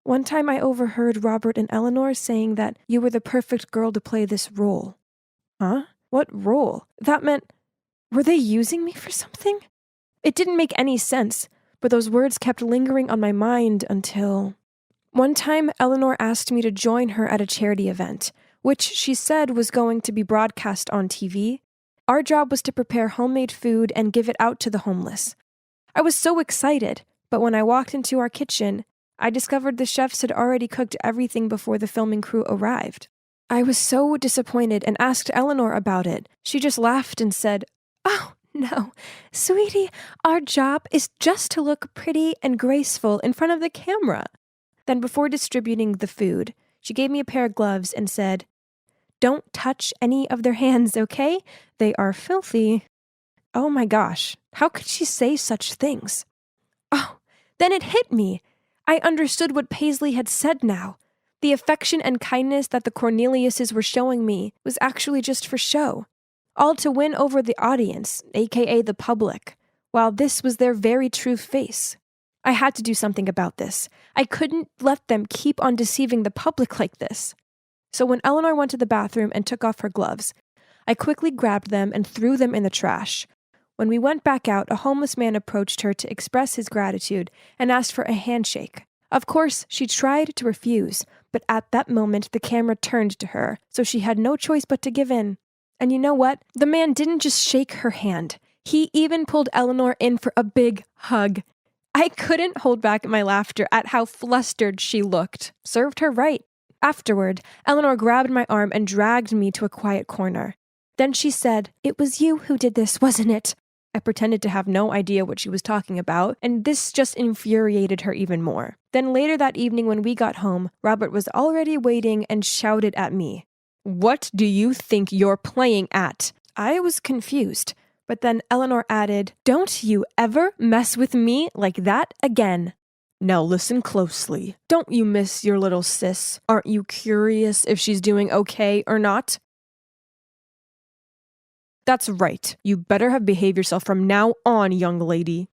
S3: One time I overheard Robert and Eleanor saying that you were the perfect girl to play this role. Huh? What role? That meant... Were they using me for something? It didn't make any sense, but those words kept lingering on my mind until... One time, Eleanor asked me to join her at a charity event, which she said was going to be broadcast on TV. Our job was to prepare homemade food and give it out to the homeless. I was so excited, but when I walked into our kitchen, I discovered the chefs had already cooked everything before the filming crew arrived. I was so disappointed and asked Eleanor about it. She just laughed and said, "Oh, no, sweetie, our job is just to look pretty and graceful in front of the camera." Then before distributing the food, she gave me a pair of gloves and said, "Don't touch any of their hands, okay? They are filthy." Oh my gosh, how could she say such things? Oh, then it hit me. I understood what Paisley had said now. The affection and kindness that the Corneliuses were showing me was actually just for show. All to win over the audience, aka the public, while this was their very true face. I had to do something about this. I couldn't let them keep on deceiving the public like this. So when Eleanor went to the bathroom and took off her gloves, I quickly grabbed them and threw them in the trash. When we went back out, a homeless man approached her to express his gratitude and asked for a handshake. Of course, she tried to refuse, but at that moment the camera turned to her, so she had no choice but to give in. And you know what? The man didn't just shake her hand. He even pulled Eleanor in for a big hug. I couldn't hold back my laughter at how flustered she looked. Served her right. Afterward, Eleanor grabbed my arm and dragged me to a quiet corner. Then she said, "It was you who did this, wasn't it?" I pretended to have no idea what she was talking about, and this just infuriated her even more. Then later that evening when we got home, Robert was already waiting and shouted at me, "What do you think you're playing at?" I was confused, but then Eleanor added, "Don't you ever mess with me like that again." "Now listen closely. Don't you miss your little sis? Aren't you curious if she's doing okay or not?" "That's right. You better have behaved yourself from now on, young lady."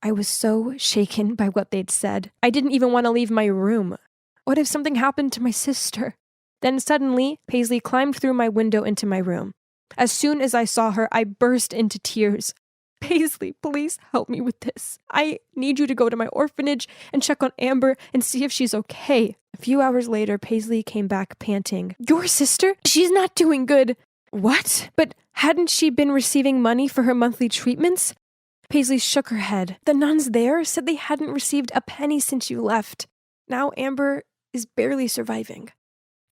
S3: I was so shaken by what they'd said. I didn't even want to leave my room. What if something happened to my sister? Then suddenly, Paisley climbed through my window into my room. As soon as I saw her, I burst into tears. "Paisley, please help me with this. I need you to go to my orphanage and check on Amber and see if she's okay." A few hours later, Paisley came back panting. "Your sister? She's not doing good." "What? But hadn't she been receiving money for her monthly treatments?" Paisley shook her head. "The nuns there said they hadn't received a penny since you left. Now Amber is barely surviving."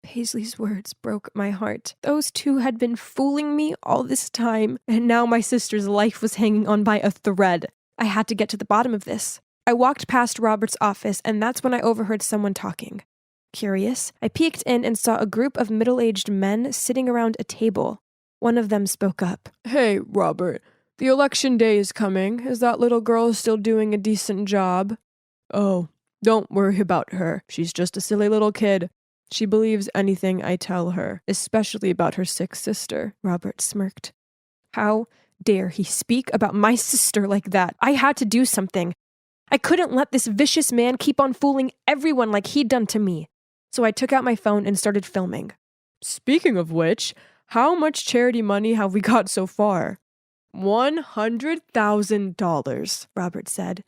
S3: Paisley's words broke my heart. Those two had been fooling me all this time, and now my sister's life was hanging on by a thread. I had to get to the bottom of this. I walked past Robert's office, and that's when I overheard someone talking. Curious, I peeked in and saw a group of middle-aged men sitting around a table. One of them spoke up. "Hey, Robert, the election day is coming. Is that little girl still doing a decent job?" "Oh, don't worry about her. She's just a silly little kid. She believes anything I tell her, especially about her sick sister," Robert smirked. How dare he speak about my sister like that? I had to do something. I couldn't let this vicious man keep on fooling everyone like he'd done to me. So I took out my phone and started filming. "Speaking of which, how much charity money have we got so far?" $100,000, Robert said,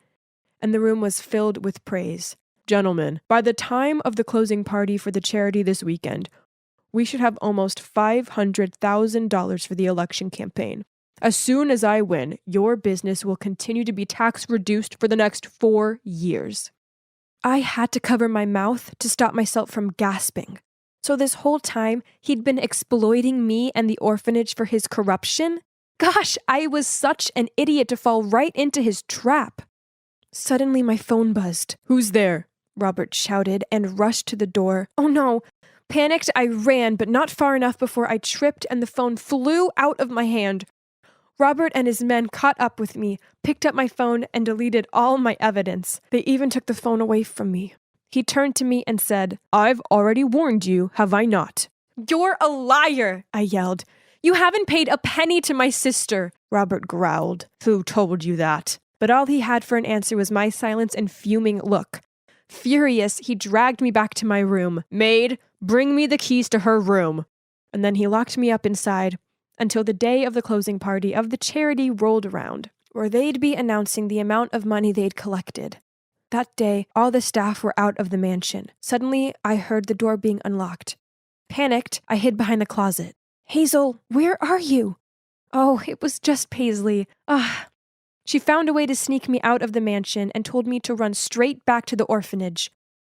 S3: and the room was filled with praise. "Gentlemen, by the time of the closing party for the charity this weekend, we should have almost $500,000 for the election campaign. As soon as I win, your business will continue to be tax reduced for the next 4 years." I had to cover my mouth to stop myself from gasping. So this whole time, he'd been exploiting me and the orphanage for his corruption? Gosh, I was such an idiot to fall right into his trap. Suddenly my phone buzzed. "Who's there?" Robert shouted and rushed to the door. Oh no! Panicked, I ran, but not far enough before I tripped and the phone flew out of my hand. Robert and his men caught up with me, picked up my phone, and deleted all my evidence. They even took the phone away from me. He turned to me and said, "I've already warned you, have I not?" "You're a liar!" I yelled. "You haven't paid a penny to my sister," Robert growled. "Who told you that?" But all he had for an answer was my silence and fuming look. Furious, he dragged me back to my room. "Maid, bring me the keys to her room." And then he locked me up inside until the day of the closing party of the charity rolled around, where they'd be announcing the amount of money they'd collected. That day, all the staff were out of the mansion. Suddenly, I heard the door being unlocked. Panicked, I hid behind the closet. "Hazel, where are you?" Oh, it was just Paisley. She found a way to sneak me out of the mansion and told me to run straight back to the orphanage.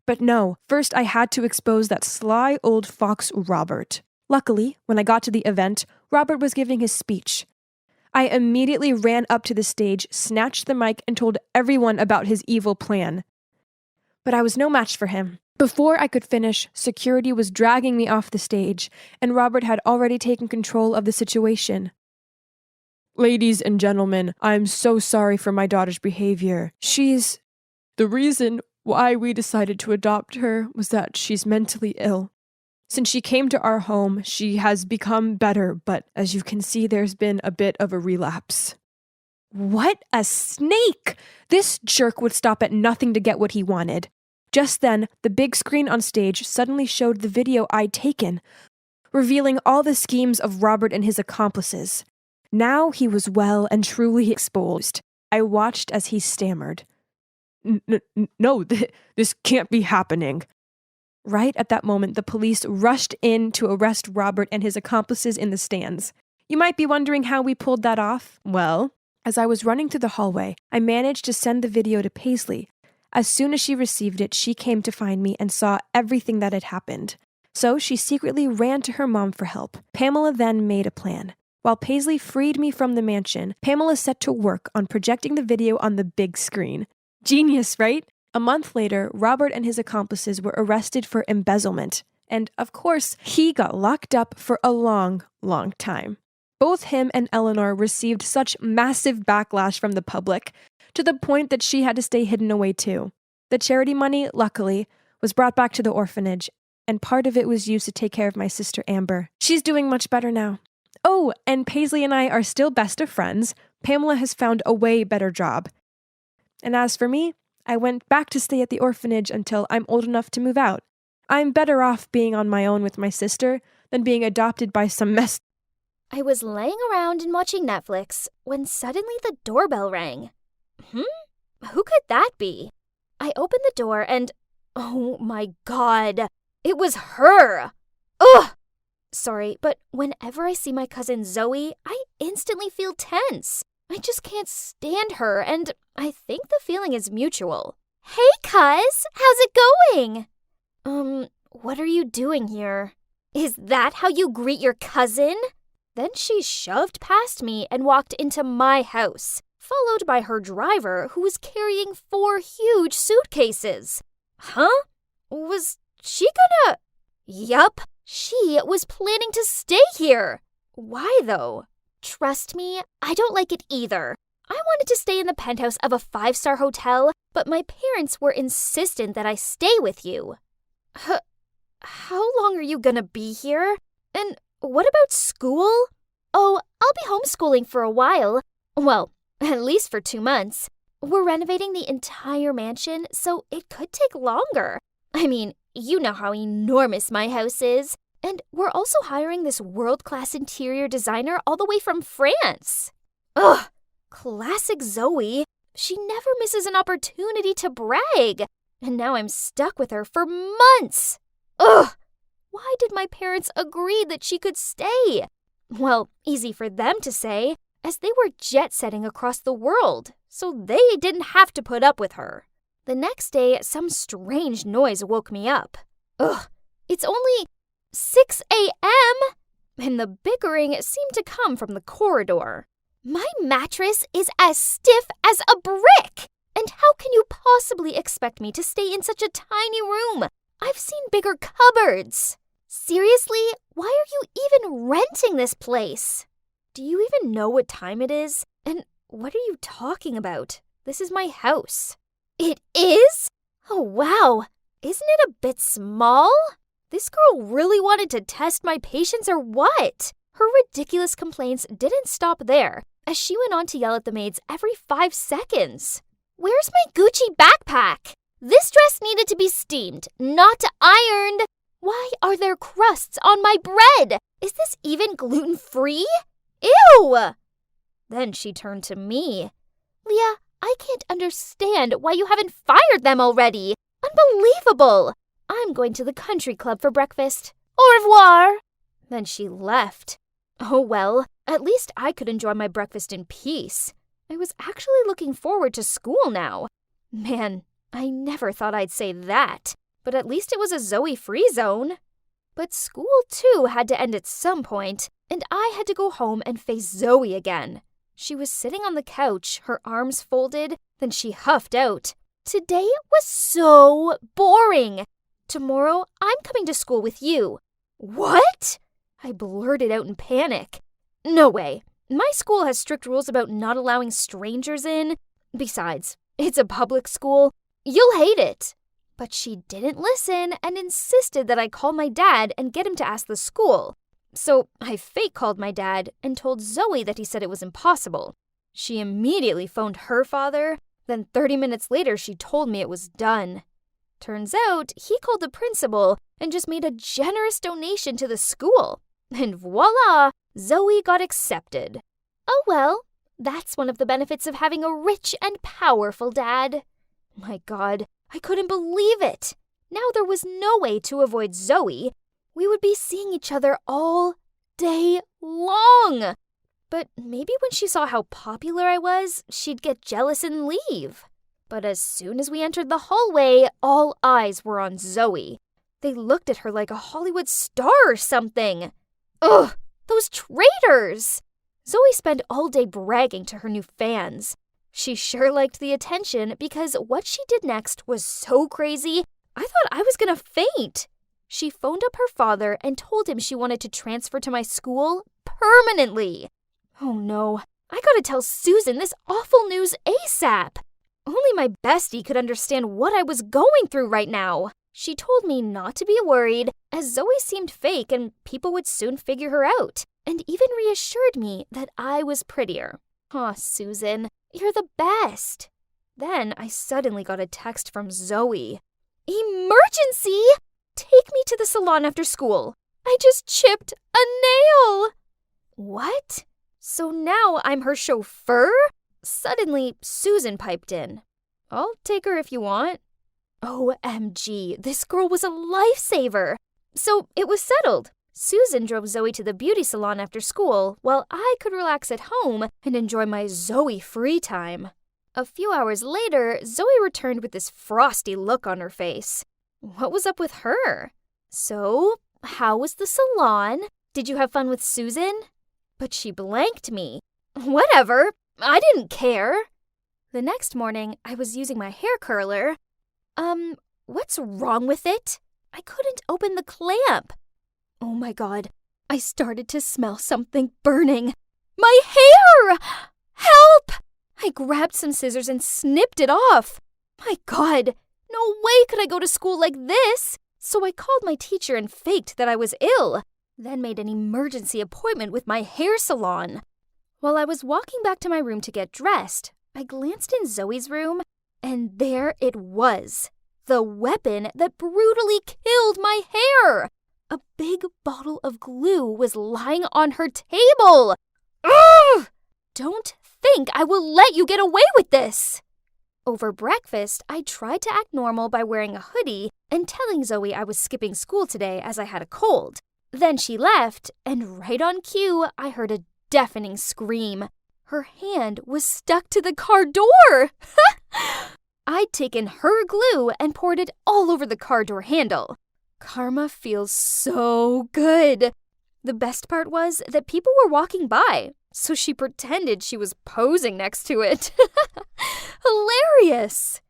S3: But no, first I had to expose that sly old fox Robert. Luckily, when I got to the event, Robert was giving his speech. I immediately ran up to the stage, snatched the mic, and told everyone about his evil plan. But I was no match for him. Before I could finish, security was dragging me off the stage, and Robert had already taken control of the situation. "Ladies and gentlemen, I'm so sorry for my daughter's behavior. The reason why we decided to adopt her was that she's mentally ill. Since she came to our home, she has become better, but as you can see, there's been a bit of a relapse." What a snake! This jerk would stop at nothing to get what he wanted. Just then, the big screen on stage suddenly showed the video I'd taken, revealing all the schemes of Robert and his accomplices. Now he was well and truly exposed. I watched as he stammered. No, this can't be happening." Right at that moment, the police rushed in to arrest Robert and his accomplices in the stands. You might be wondering how we pulled that off. Well, as I was running through the hallway, I managed to send the video to Paisley. As soon as she received it, she came to find me and saw everything that had happened. So she secretly ran to her mom for help. Pamela then made a plan. While Paisley freed me from the mansion, Pamela set to work on projecting the video on the big screen. Genius, right? A month later, Robert and his accomplices were arrested for embezzlement. And, of course, he got locked up for a long, long time. Both him and Eleanor received such massive backlash from the public, to the point that she had to stay hidden away too. The charity money, luckily, was brought back to the orphanage, and part of it was used to take care of my sister Amber. She's doing much better now. Oh, and Paisley and I are still best of friends. Pamela has found a way better job. And as for me, I went back to stay at the orphanage until I'm old enough to move out. I'm better off being on my own with my sister than being adopted by some mess.
S2: I was laying around and watching Netflix when suddenly the doorbell rang. Who could that be? I opened the door and, oh my God, it was her! Ugh! Sorry, but whenever I see my cousin Zoe, I instantly feel tense. I just can't stand her, and I think the feeling is mutual. Hey, cuz! How's it going? What are you doing here? Is that how you greet your cousin? Then she shoved past me and walked into my house, followed by her driver, who was carrying 4 huge suitcases. Huh? Was she gonna... Yup, she was planning to stay here. Why, though? Trust me, I don't like it either. I wanted to stay in the penthouse of a 5-star hotel, but my parents were insistent that I stay with you. How long are you gonna be here? And what about school? Oh, I'll be homeschooling for a while. Well, at least for 2 months. We're renovating the entire mansion, so it could take longer. I mean, you know how enormous my house is. And we're also hiring this world-class interior designer all the way from France. Ugh, classic Zoe. She never misses an opportunity to brag. And now I'm stuck with her for months. Ugh, why did my parents agree that she could stay? Well, easy for them to say, as they were jet-setting across the world, so they didn't have to put up with her. The next day, some strange noise woke me up. Ugh, it's only 6 a.m., and the bickering seemed to come from the corridor. My mattress is as stiff as a brick, and how can you possibly expect me to stay in such a tiny room? I've seen bigger cupboards. Seriously, why are you even renting this place? Do you even know what time it is? And what are you talking about? This is my house. It is? Oh, wow. Isn't it a bit small? This girl really wanted to test my patience or what? Her ridiculous complaints didn't stop there, as she went on to yell at the maids every 5 seconds. Where's my Gucci backpack? This dress needed to be steamed, not ironed. Why are there crusts on my bread? Is this even gluten-free? Ew! Then she turned to me. Leah, I can't understand why you haven't fired them already. Unbelievable! I'm going to the country club for breakfast. Au revoir! Then she left. Oh well, at least I could enjoy my breakfast in peace. I was actually looking forward to school now. Man, I never thought I'd say that, but at least it was a Zoe-free zone. But school, too, had to end at some point, and I had to go home and face Zoe again. She was sitting on the couch, her arms folded, then she huffed out. Today was so boring. Tomorrow, I'm coming to school with you. What? I blurted out in panic. No way. My school has strict rules about not allowing strangers in. Besides, it's a public school. You'll hate it. But she didn't listen and insisted that I call my dad and get him to ask the school. So I fake called my dad and told Zoe that he said it was impossible. She immediately phoned her father. Then 30 minutes later, she told me it was done. Turns out, he called the principal and just made a generous donation to the school. And voila, Zoe got accepted. Oh well, that's one of the benefits of having a rich and powerful dad. My God, I couldn't believe it. Now there was no way to avoid Zoe. We would be seeing each other all day long. But maybe when she saw how popular I was, she'd get jealous and leave. But as soon as we entered the hallway, all eyes were on Zoe. They looked at her like a Hollywood star or something. Ugh, those traitors! Zoe spent all day bragging to her new fans. She sure liked the attention because what she did next was so crazy, I thought I was gonna faint. She phoned up her father and told him she wanted to transfer to my school permanently. Oh no, I gotta tell Susan this awful news ASAP. Only my bestie could understand what I was going through right now. She told me not to be worried, as Zoe seemed fake and people would soon figure her out, and even reassured me that I was prettier. Aw, Susan, you're the best. Then I suddenly got a text from Zoe. Emergency! Take me to the salon after school. I just chipped a nail. What? So now I'm her chauffeur? Suddenly, Susan piped in. I'll take her if you want. OMG, this girl was a lifesaver. So it was settled. Susan drove Zoe to the beauty salon after school, while I could relax at home and enjoy my Zoe free time. A few hours later, Zoe returned with this frosty look on her face. What was up with her? So, how was the salon? Did you have fun with Susan? But she blanked me. Whatever, I didn't care. The next morning, I was using my hair curler. What's wrong with it? I couldn't open the clamp. Oh my God, I started to smell something burning. My hair! Help! I grabbed some scissors and snipped it off. My God, no way could I go to school like this. So I called my teacher and faked that I was ill, then made an emergency appointment with my hair salon. While I was walking back to my room to get dressed, I glanced in Zoe's room, and there it was. The weapon that brutally killed my hair. A big bottle of glue was lying on her table. Ugh! Don't think I will let you get away with this. Over breakfast, I tried to act normal by wearing a hoodie and telling Zoe I was skipping school today as I had a cold. Then she left, and right on cue, I heard a deafening scream. Her hand was stuck to the car door. I'd taken her glue and poured it all over the car door handle. Karma feels so good. The best part was that people were walking by, so she pretended she was posing next to it. Hilarious!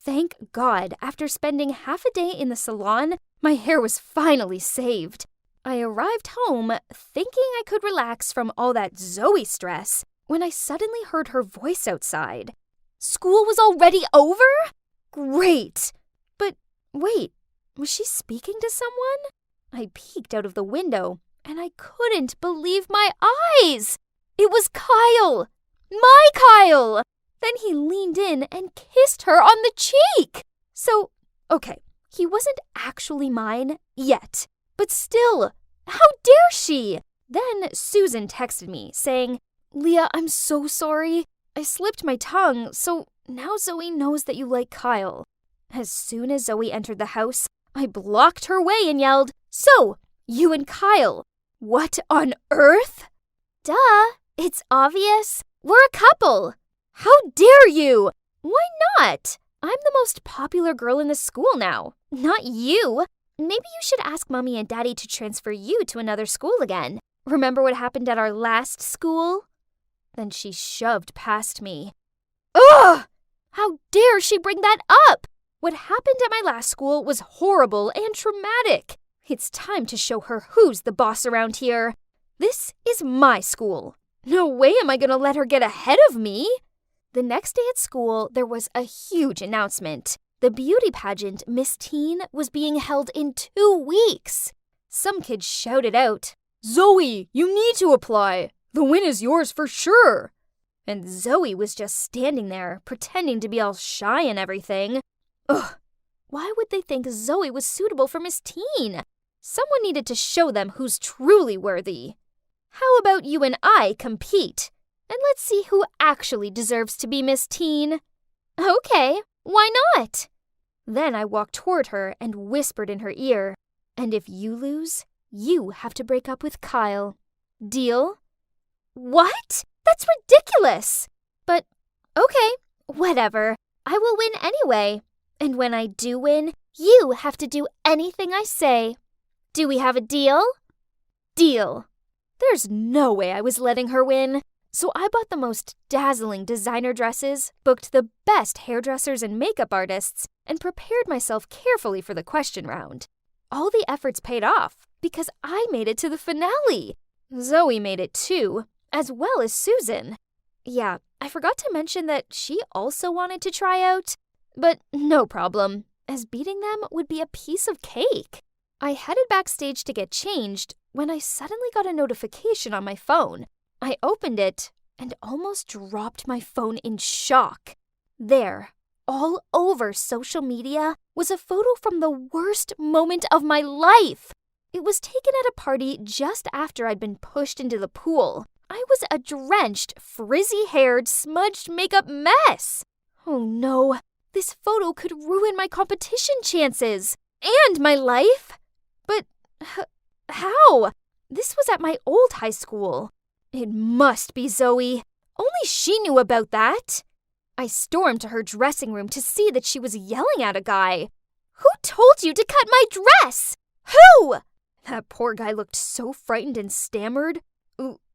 S2: Thank God, after spending half a day in the salon, my hair was finally saved. I arrived home thinking I could relax from all that Zoe stress when I suddenly heard her voice outside. School was already over? Great! But wait, was she speaking to someone? I peeked out of the window, and I couldn't believe my eyes! It was Kyle! My Kyle! Then he leaned in and kissed her on the cheek! So, okay, he wasn't actually mine yet. But still, how dare she? Then Susan texted me, saying, Leah, I'm so sorry. I slipped my tongue, so now Zoe knows that you like Kyle. As soon as Zoe entered the house, I blocked her way and yelled, So, you and Kyle, what on earth? Duh, it's obvious. We're a couple. How dare you? Why not? I'm the most popular girl in the school now, not you. Maybe you should ask Mommy and Daddy to transfer you to another school again. Remember what happened at our last school? Then she shoved past me. Ugh! How dare she bring that up? What happened at my last school was horrible and traumatic. It's time to show her who's the boss around here. This is my school. No way am I going to let her get ahead of me. The next day at school, there was a huge announcement. The beauty pageant, Miss Teen, was being held in 2 weeks. Some kids shouted out, Zoe, you need to apply. The win is yours for sure. And Zoe was just standing there, pretending to be all shy and everything. Ugh, why would they think Zoe was suitable for Miss Teen? Someone needed to show them who's truly worthy. How about you and I compete? And let's see who actually deserves to be Miss Teen. Okay, why not? Then I walked toward her and whispered in her ear, and if you lose, you have to break up with Kyle. Deal? What? That's ridiculous! But, okay, whatever. I will win anyway. And when I do win, You have to do anything I say. Do we have a deal? Deal. There's no way I was letting her win. So I bought the most dazzling designer dresses, booked the best hairdressers and makeup artists, and prepared myself carefully for the question round. All the efforts paid off because I made it to the finale. Zoe made it too, as well as Susan. Yeah, I forgot to mention that she also wanted to try out, but no problem, as beating them would be a piece of cake. I headed backstage to get changed when I suddenly got a notification on my phone. I opened it and almost dropped my phone in shock. There, all over social media, was a photo from the worst moment of my life. It was taken at a party just after I'd been pushed into the pool. I was a drenched, frizzy-haired, smudged makeup mess. Oh no, this photo could ruin my competition chances and my life. But how? This was at my old high school. It must be Zoe. Only she knew about that. I stormed to her dressing room to see that she was yelling at a guy. Who told you to cut my dress? Who? That poor guy looked so frightened and stammered.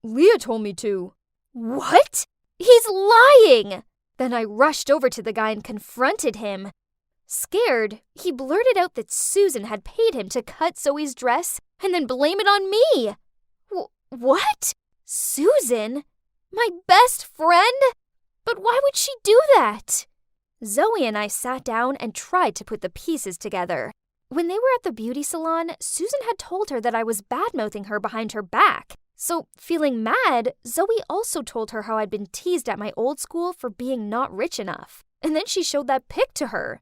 S2: Leah told me to. What? He's lying! Then I rushed over to the guy and confronted him. Scared, he blurted out that Susan had paid him to cut Zoe's dress and then blame it on me. What? Susan? My best friend? But why would she do that? Zoe and I sat down and tried to put the pieces together. When they were at the beauty salon, Susan had told her that I was bad-mouthing her behind her back. So, feeling mad, Zoe also told her how I'd been teased at my old school for being not rich enough. And then she showed that pic to her.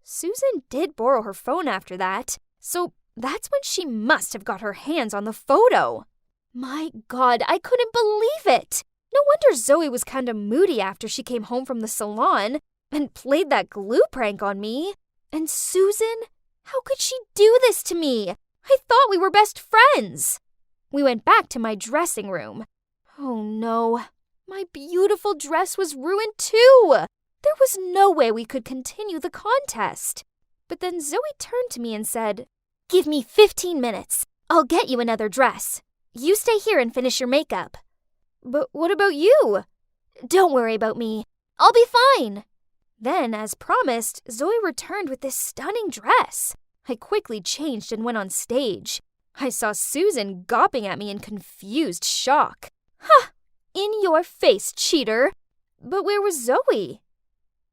S2: Susan did borrow her phone after that, so that's when she must have got her hands on the photo. My God, I couldn't believe it! No wonder Zoe was kind of moody after she came home from the salon and played that glue prank on me. And Susan? How could she do this to me? I thought we were best friends. We went back to my dressing room. Oh no, my beautiful dress was ruined too. There was no way we could continue the contest. But then Zoe turned to me and said, "Give me 15 minutes. I'll get you another dress. You stay here and finish your makeup." But what about you? Don't worry about me. I'll be fine. Then, as promised, Zoe returned with this stunning dress. I quickly changed and went on stage. I saw Susan gawping at me in confused shock. Ha! In your face, cheater! But where was Zoe?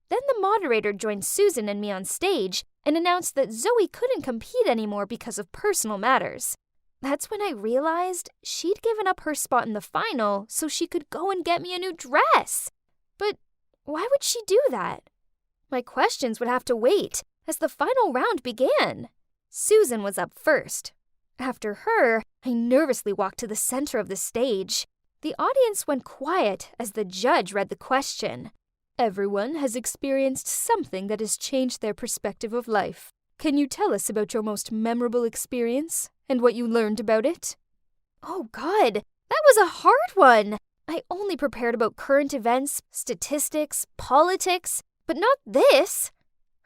S2: Then the moderator joined Susan and me on stage and announced that Zoe couldn't compete anymore because of personal matters. That's when I realized she'd given up her spot in the final so she could go and get me a new dress. But why would she do that? My questions would have to wait as the final round began. Susan was up first. After her, I nervously walked to the center of the stage. The audience went quiet as the judge read the question. Everyone has experienced something that has changed their perspective of life. Can you tell us about your most memorable experience and what you learned about it? Oh God, that was a hard one. I only prepared about current events, statistics, politics, but not this.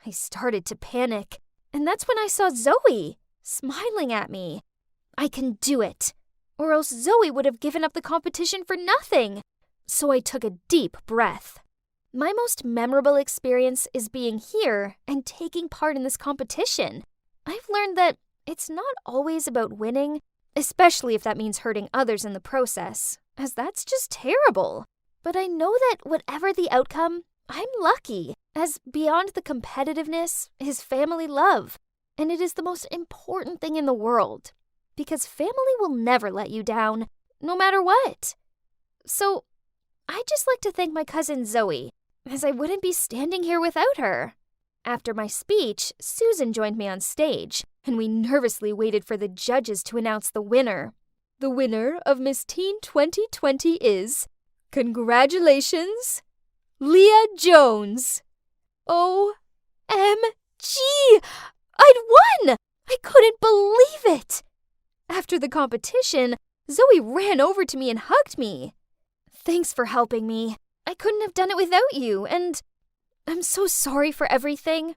S2: I started to panic, and that's when I saw Zoe smiling at me. I can do it, or else Zoe would have given up the competition for nothing. So I took a deep breath. My most memorable experience is being here and taking part in this competition. I've learned that it's not always about winning, especially if that means hurting others in the process, as that's just terrible. But I know that whatever the outcome, I'm lucky, as beyond the competitiveness is family love. And it is the most important thing in the world, because family will never let you down, no matter what. So, I'd just like to thank my cousin Zoe, as I wouldn't be standing here without her. After my speech, Susan joined me on stage, and we nervously waited for the judges to announce the winner. The winner of Miss Teen 2020 is, congratulations, Leah Jones. OMG! I'd won! I couldn't believe it! After the competition, Zoe ran over to me and hugged me. Thanks for helping me. I couldn't have done it without you, and I'm so sorry for everything.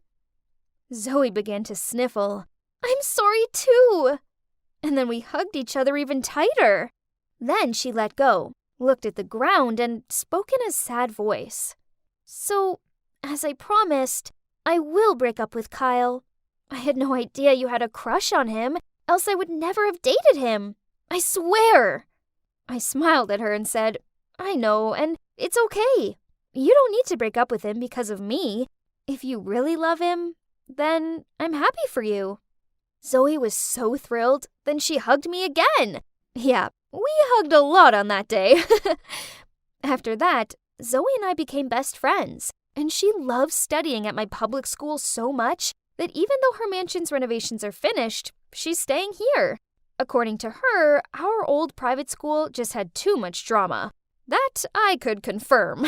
S2: Zoe began to sniffle. I'm sorry too! And then we hugged each other even tighter. Then she let go, looked at the ground, and spoke in a sad voice. So, as I promised, I will break up with Kyle. I had no idea you had a crush on him, else I would never have dated him. I swear! I smiled at her and said, I know, and it's okay. You don't need to break up with him because of me. If you really love him, then I'm happy for you. Zoe was so thrilled, then she hugged me again. Yeah, we hugged a lot on that day. After that, Zoe and I became best friends, and she loves studying at my public school so much that even though her mansion's renovations are finished, she's staying here. According to her, our old private school just had too much drama. That I could confirm.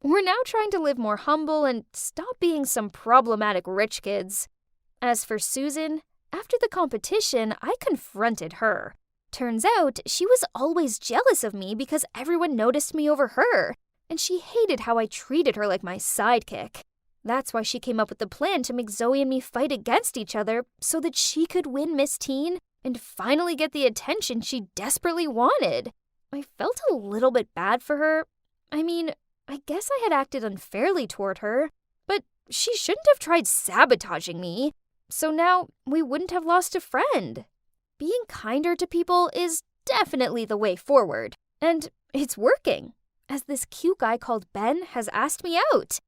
S2: We're now trying to live more humble and stop being some problematic rich kids. As for Susan, after the competition, I confronted her. Turns out she was always jealous of me because everyone noticed me over her, and she hated how I treated her like my sidekick. That's why she came up with the plan to make Zoe and me fight against each other so that she could win Miss Teen and finally get the attention she desperately wanted. I felt a little bit bad for her. I mean, I guess I had acted unfairly toward her, but she shouldn't have tried sabotaging me. So now we wouldn't have lost a friend. Being kinder to people is definitely the way forward, and it's working, as this cute guy called Ben has asked me out.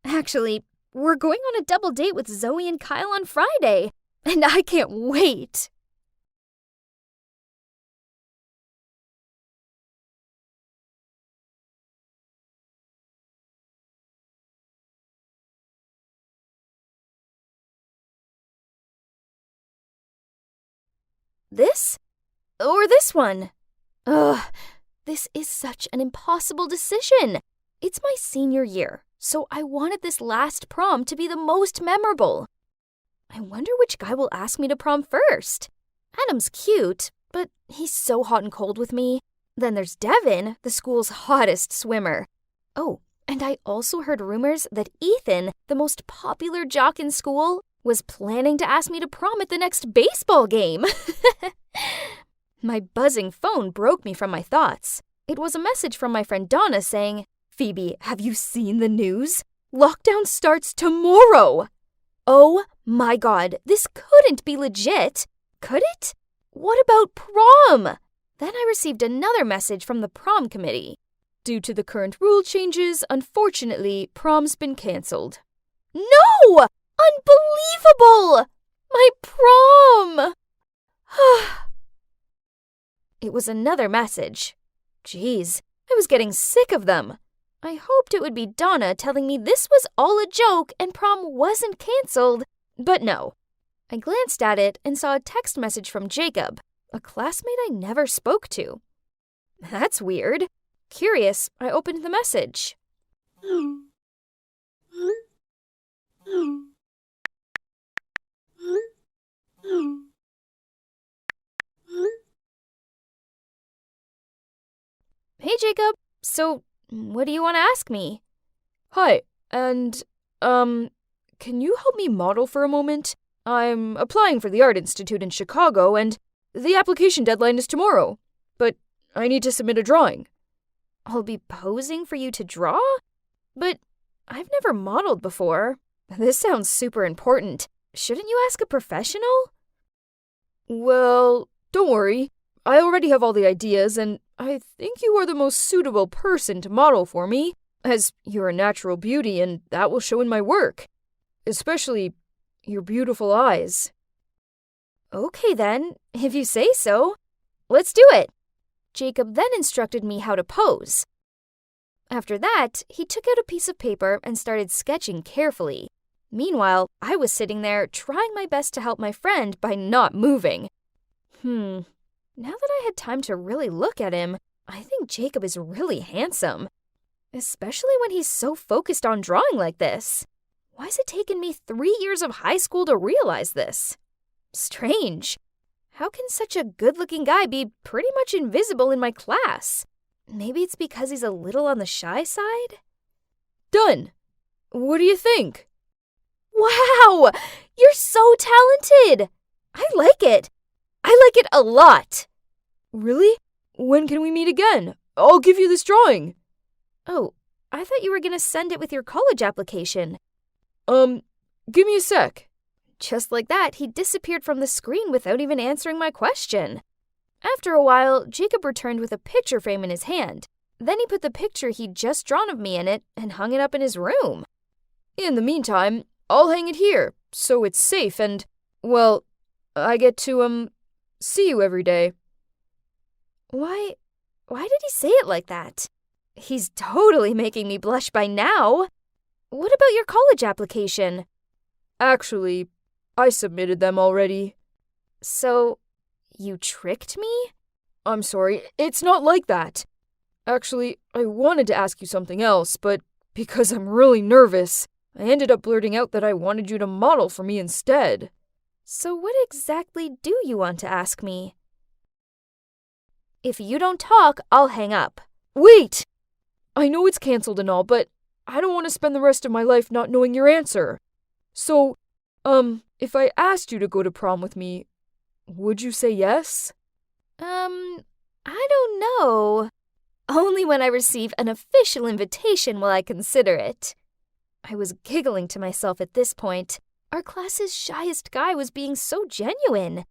S2: Actually, we're going on a double date with Zoe and Kyle on Friday, and I can't wait. This? Or this one? Ugh, this is such an impossible decision. It's my senior year, so I wanted this last prom to be the most memorable. I wonder which guy will ask me to prom first. Adam's cute, but he's so hot and cold with me. Then there's Devin, the school's hottest swimmer. Oh, and I also heard rumors that Ethan, the most popular jock in school, was planning to ask me to prom at the next baseball game. My buzzing phone broke me from my thoughts. It was a message from my friend Donna saying, Phoebe, have you seen the news? Lockdown starts tomorrow. Oh my God, this couldn't be legit. Could it? What about prom? Then I received another message from the prom committee. Due to the current rule changes, unfortunately, prom's been cancelled. No! Unbelievable! My prom! It was another message. Jeez, I was getting sick of them. I hoped it would be Donna telling me this was all a joke and prom wasn't cancelled, but no. I glanced at it and saw a text message from Jacob, a classmate I never spoke to. That's weird. Curious, I opened the message. Hey, Jacob. So, what do you want to ask me?
S4: Hi, and, can you help me model for a moment? I'm applying for the Art Institute in Chicago, and the application deadline is tomorrow. But I need to submit a drawing.
S2: I'll be posing for you to draw? But I've never modeled before. This sounds super important. Shouldn't you ask a professional?
S4: Well, don't worry. I already have all the ideas, and I think you are the most suitable person to model for me, as you're a natural beauty, and that will show in my work. Especially your beautiful eyes.
S2: Okay then, if you say so. Let's do it. Jacob then instructed me how to pose. After that, he took out a piece of paper and started sketching carefully. Meanwhile, I was sitting there trying my best to help my friend by not moving. Now that I had time to really look at him, I think Jacob is really handsome. Especially when he's so focused on drawing like this. Why has it taken me 3 years of high school to realize this? Strange. How can such a good-looking guy be pretty much invisible in my class? Maybe it's because he's a little on the shy side?
S4: Done. What do you think?
S2: Wow! You're so talented! I like it. I like it a lot.
S4: Really? When can we meet again? I'll give you this drawing.
S2: Oh, I thought you were gonna send it with your college application.
S4: Give me a sec.
S2: Just like that, he disappeared from the screen without even answering my question. After a while, Jacob returned with a picture frame in his hand. Then he put the picture he'd just drawn of me in it and hung it up in his room.
S4: In the meantime, I'll hang it here, so it's safe and, well, I get to, see you every day.
S2: Why did he say it like that? He's totally making me blush by now. What about your college application?
S4: Actually, I submitted them already.
S2: So, you tricked me?
S4: I'm sorry, it's not like that. Actually, I wanted to ask you something else, but because I'm really nervous, I ended up blurting out that I wanted you to model for me instead.
S2: So what exactly do you want to ask me? If you don't talk, I'll hang up.
S4: Wait! I know it's canceled and all, but I don't want to spend the rest of my life not knowing your answer. So, if I asked you to go to prom with me, would you say yes?
S2: I don't know. Only when I receive an official invitation will I consider it. I was giggling to myself at this point. Our class's shyest guy was being so genuine.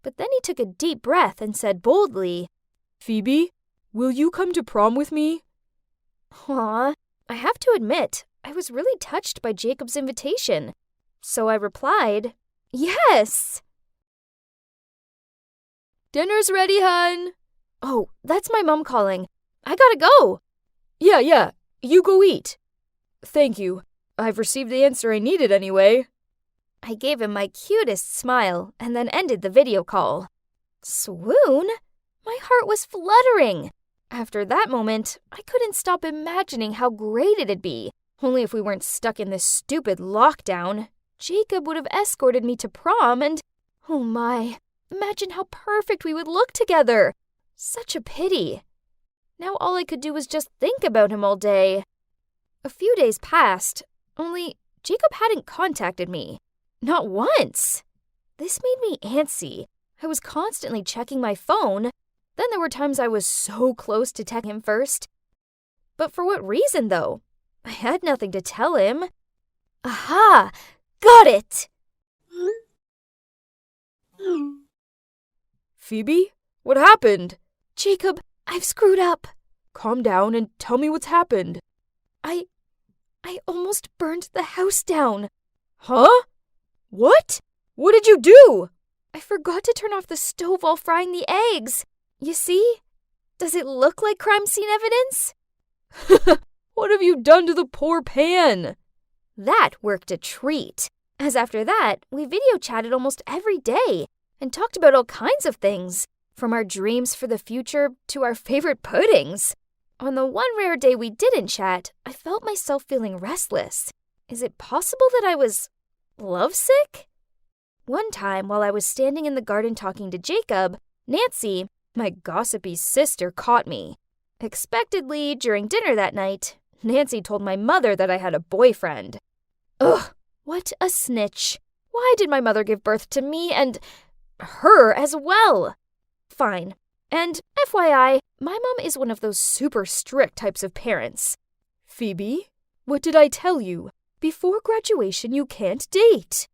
S2: But then he took a deep breath and said boldly,
S4: Phoebe, will you come to prom with me?
S2: Aw, I have to admit, I was really touched by Jacob's invitation. So I replied, yes!
S4: Dinner's ready, hun.
S2: Oh, that's my mom calling. I gotta go.
S4: Yeah, you go eat. Thank you. I've received the answer I needed anyway.
S2: I gave him my cutest smile and then ended the video call. Swoon? My heart was fluttering. After that moment, I couldn't stop imagining how great it'd be. Only if we weren't stuck in this stupid lockdown, Jacob would have escorted me to prom and, oh my, imagine how perfect we would look together. Such a pity. Now all I could do was just think about him all day. A few days passed, only Jacob hadn't contacted me. Not once. This made me antsy. I was constantly checking my phone. Then there were times I was so close to texting him first. But for what reason, though? I had nothing to tell him. Aha! Got it!
S4: Phoebe? What happened?
S2: Jacob, I've screwed up.
S4: Calm down and tell me what's happened.
S2: I almost burned the house down.
S4: Huh? What? What did you do?
S2: I forgot to turn off the stove while frying the eggs. You see? Does it look like crime scene evidence?
S4: What have you done to the poor pan?
S2: That worked a treat, as after that, we video chatted almost every day and talked about all kinds of things, from our dreams for the future to our favorite puddings. On the one rare day we didn't chat, I felt myself feeling restless. Is it possible that I was lovesick? One time, while I was standing in the garden talking to Jacob, Nancy, my gossipy sister, caught me. Expectedly, during dinner that night, Nancy told my mother that I had a boyfriend. Ugh, what a snitch. Why did my mother give birth to me and her as well? Fine. And FYI, my mom is one of those super strict types of parents.
S4: Phoebe, what did I tell you? Before graduation, you can't date.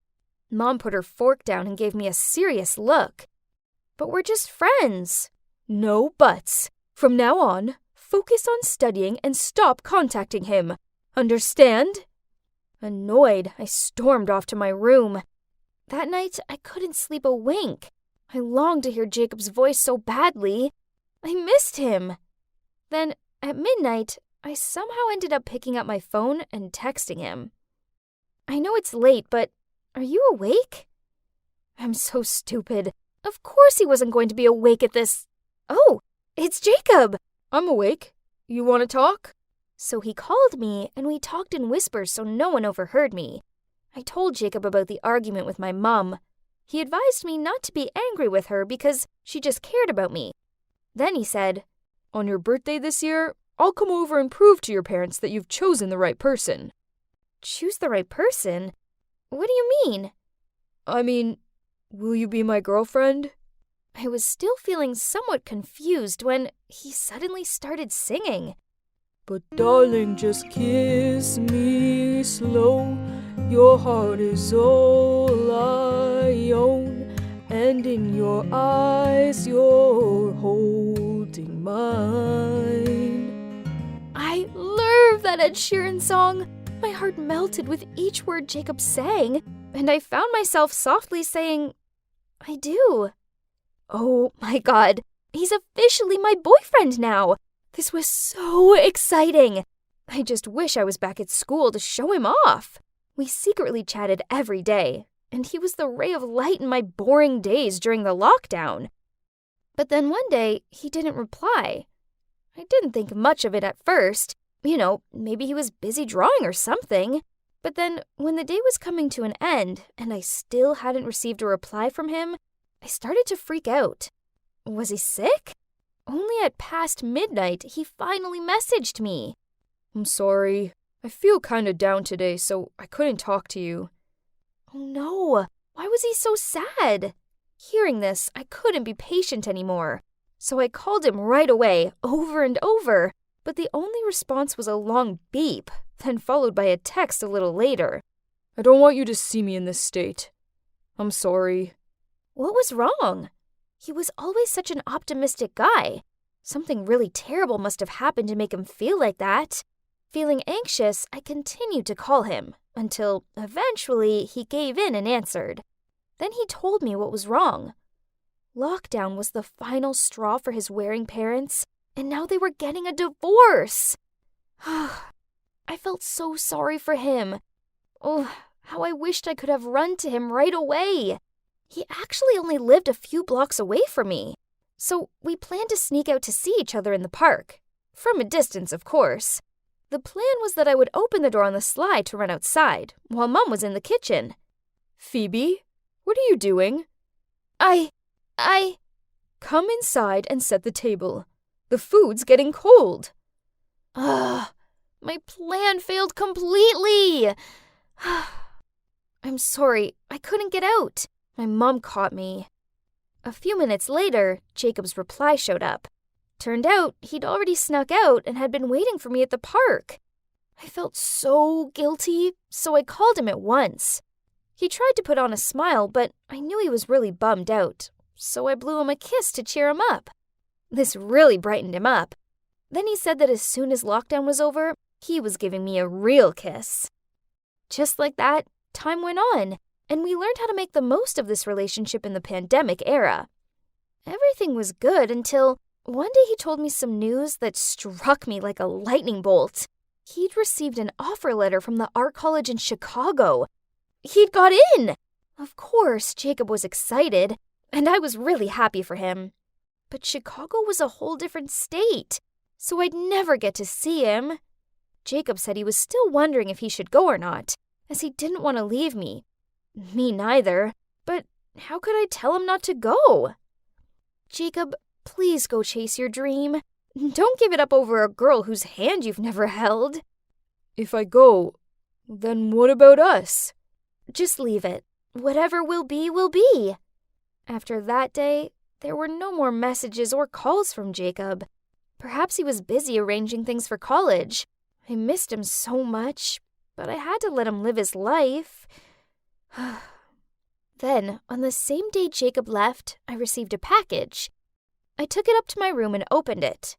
S2: Mom put her fork down and gave me a serious look. But we're just friends.
S4: No buts. From now on, focus on studying and stop contacting him. Understand?
S2: Annoyed, I stormed off to my room. That night, I couldn't sleep a wink. I longed to hear Jacob's voice so badly. I missed him. Then, at midnight, I somehow ended up picking up my phone and texting him. I know it's late, but are you awake? I'm so stupid. Of course he wasn't going to be awake at this. Oh, it's Jacob.
S4: I'm awake. You want to talk?
S2: So he called me, and we talked in whispers so no one overheard me. I told Jacob about the argument with my mom. He advised me not to be angry with her because she just cared about me. Then he said,
S4: On your birthday this year, I'll come over and prove to your parents that you've chosen the right person.
S2: Choose the right person? What do you mean?
S4: I mean, will you be my girlfriend?
S2: I was still feeling somewhat confused when he suddenly started singing.
S4: But darling, just kiss me slow. Your heart is all I own, and in your eyes you're holding mine.
S2: I love that Ed Sheeran song. My heart melted with each word Jacob sang, and I found myself softly saying, I do. Oh my God, he's officially my boyfriend now. This was so exciting. I just wish I was back at school to show him off. We secretly chatted every day, and he was the ray of light in my boring days during the lockdown. But then one day, he didn't reply. I didn't think much of it at first. Maybe he was busy drawing or something. But then, when the day was coming to an end, and I still hadn't received a reply from him, I started to freak out. Was he sick? Only at past midnight, he finally messaged me.
S4: I'm sorry. I feel kinda down today, so I couldn't talk to you.
S2: Oh no, why was he so sad? Hearing this, I couldn't be patient anymore. So I called him right away, over and over, but the only response was a long beep, then followed by a text a little later.
S4: I don't want you to see me in this state. I'm sorry.
S2: What was wrong? He was always such an optimistic guy. Something really terrible must have happened to make him feel like that. Feeling anxious, I continued to call him, until eventually he gave in and answered. Then he told me what was wrong. Lockdown was the final straw for his wearing parents, and now they were getting a divorce. I felt so sorry for him. Oh, how I wished I could have run to him right away. He actually only lived a few blocks away from me, so we planned to sneak out to see each other in the park. From a distance, of course. The plan was that I would open the door on the sly to run outside, while Mum was in the kitchen.
S4: Phoebe, what are you doing?
S2: I...
S4: Come inside and set the table. The food's getting cold.
S2: My plan failed completely. I'm sorry, I couldn't get out. My mom caught me. A few minutes later, Jacob's reply showed up. Turned out he'd already snuck out and had been waiting for me at the park. I felt so guilty, so I called him at once. He tried to put on a smile, but I knew he was really bummed out, so I blew him a kiss to cheer him up. This really brightened him up. Then he said that as soon as lockdown was over, he was giving me a real kiss. Just like that, time went on, and we learned how to make the most of this relationship in the pandemic era. Everything was good until one day he told me some news that struck me like a lightning bolt. He'd received an offer letter from the art college in Chicago. He'd got in! Of course, Jacob was excited, and I was really happy for him. But Chicago was a whole different state, so I'd never get to see him. Jacob said he was still wondering if he should go or not, as he didn't want to leave me. Me neither, but how could I tell him not to go? Jacob, please go chase your dream. Don't give it up over a girl whose hand you've never held.
S4: If I go, then what about us?
S2: Just leave it. Whatever will be, will be. After that day, there were no more messages or calls from Jacob. Perhaps he was busy arranging things for college. I missed him so much, but I had to let him live his life. Then, on the same day Jacob left, I received a package. I took it up to my room and opened it.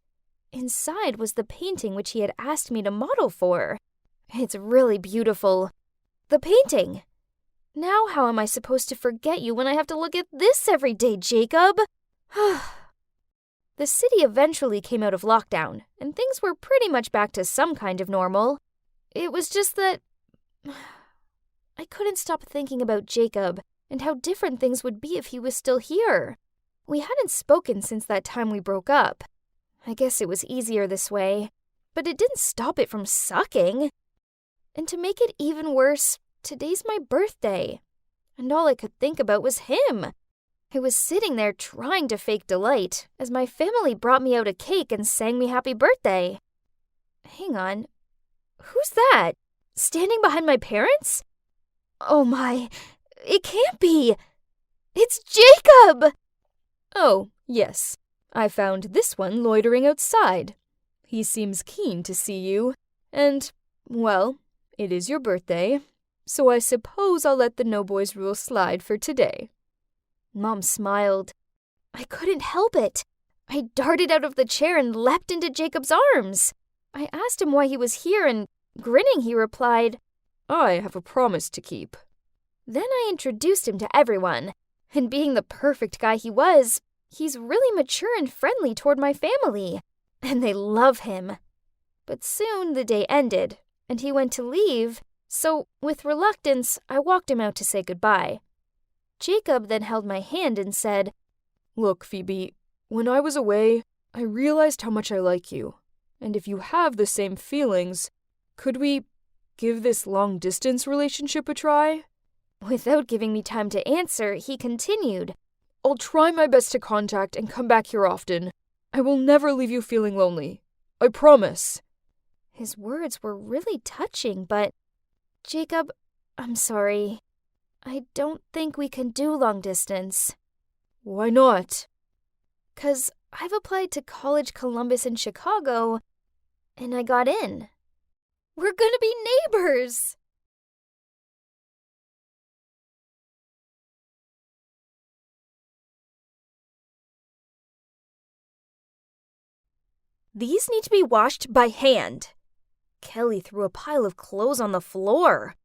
S2: Inside was the painting which he had asked me to model for. It's really beautiful. The painting! Now how am I supposed to forget you when I have to look at this every day, Jacob? The city eventually came out of lockdown, and things were pretty much back to some kind of normal. It was just that I couldn't stop thinking about Jacob and how different things would be if he was still here. We hadn't spoken since that time we broke up. I guess it was easier this way, but it didn't stop it from sucking. And to make it even worse, today's my birthday, and all I could think about was him. I was sitting there trying to fake delight as my family brought me out a cake and sang me happy birthday. Hang on, who's that? Standing behind my parents? Oh my, it can't be! It's Jacob!
S4: Oh, yes. I found this one loitering outside. He seems keen to see you, and, well, it is your birthday, so I suppose I'll let the no boys rule slide for today.
S2: Mom smiled. I couldn't help it. I darted out of the chair and leapt into Jacob's arms. I asked him why he was here, and grinning, he replied,
S4: I have a promise to keep.
S2: Then I introduced him to everyone, and being the perfect guy he was, he's really mature and friendly toward my family, and they love him. But soon the day ended, and he went to leave, so with reluctance, I walked him out to say goodbye. Jacob then held my hand and said,
S4: Look, Phoebe, when I was away, I realized how much I like you, and if you have the same feelings, could we give this long-distance relationship a try?
S2: Without giving me time to answer, he continued,
S4: I'll try my best to contact and come back here often. I will never leave you feeling lonely. I promise.
S2: His words were really touching, but, Jacob, I'm sorry. I don't think we can do long distance.
S4: Why not?
S2: 'Cause I've applied to College Columbus in Chicago, and I got in. We're gonna be neighbors! These need to be washed by hand. Kelly threw a pile of clothes on the floor.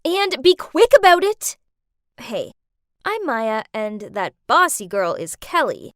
S2: And be quick about it! Hey, I'm Maya, and that bossy girl is Kelly.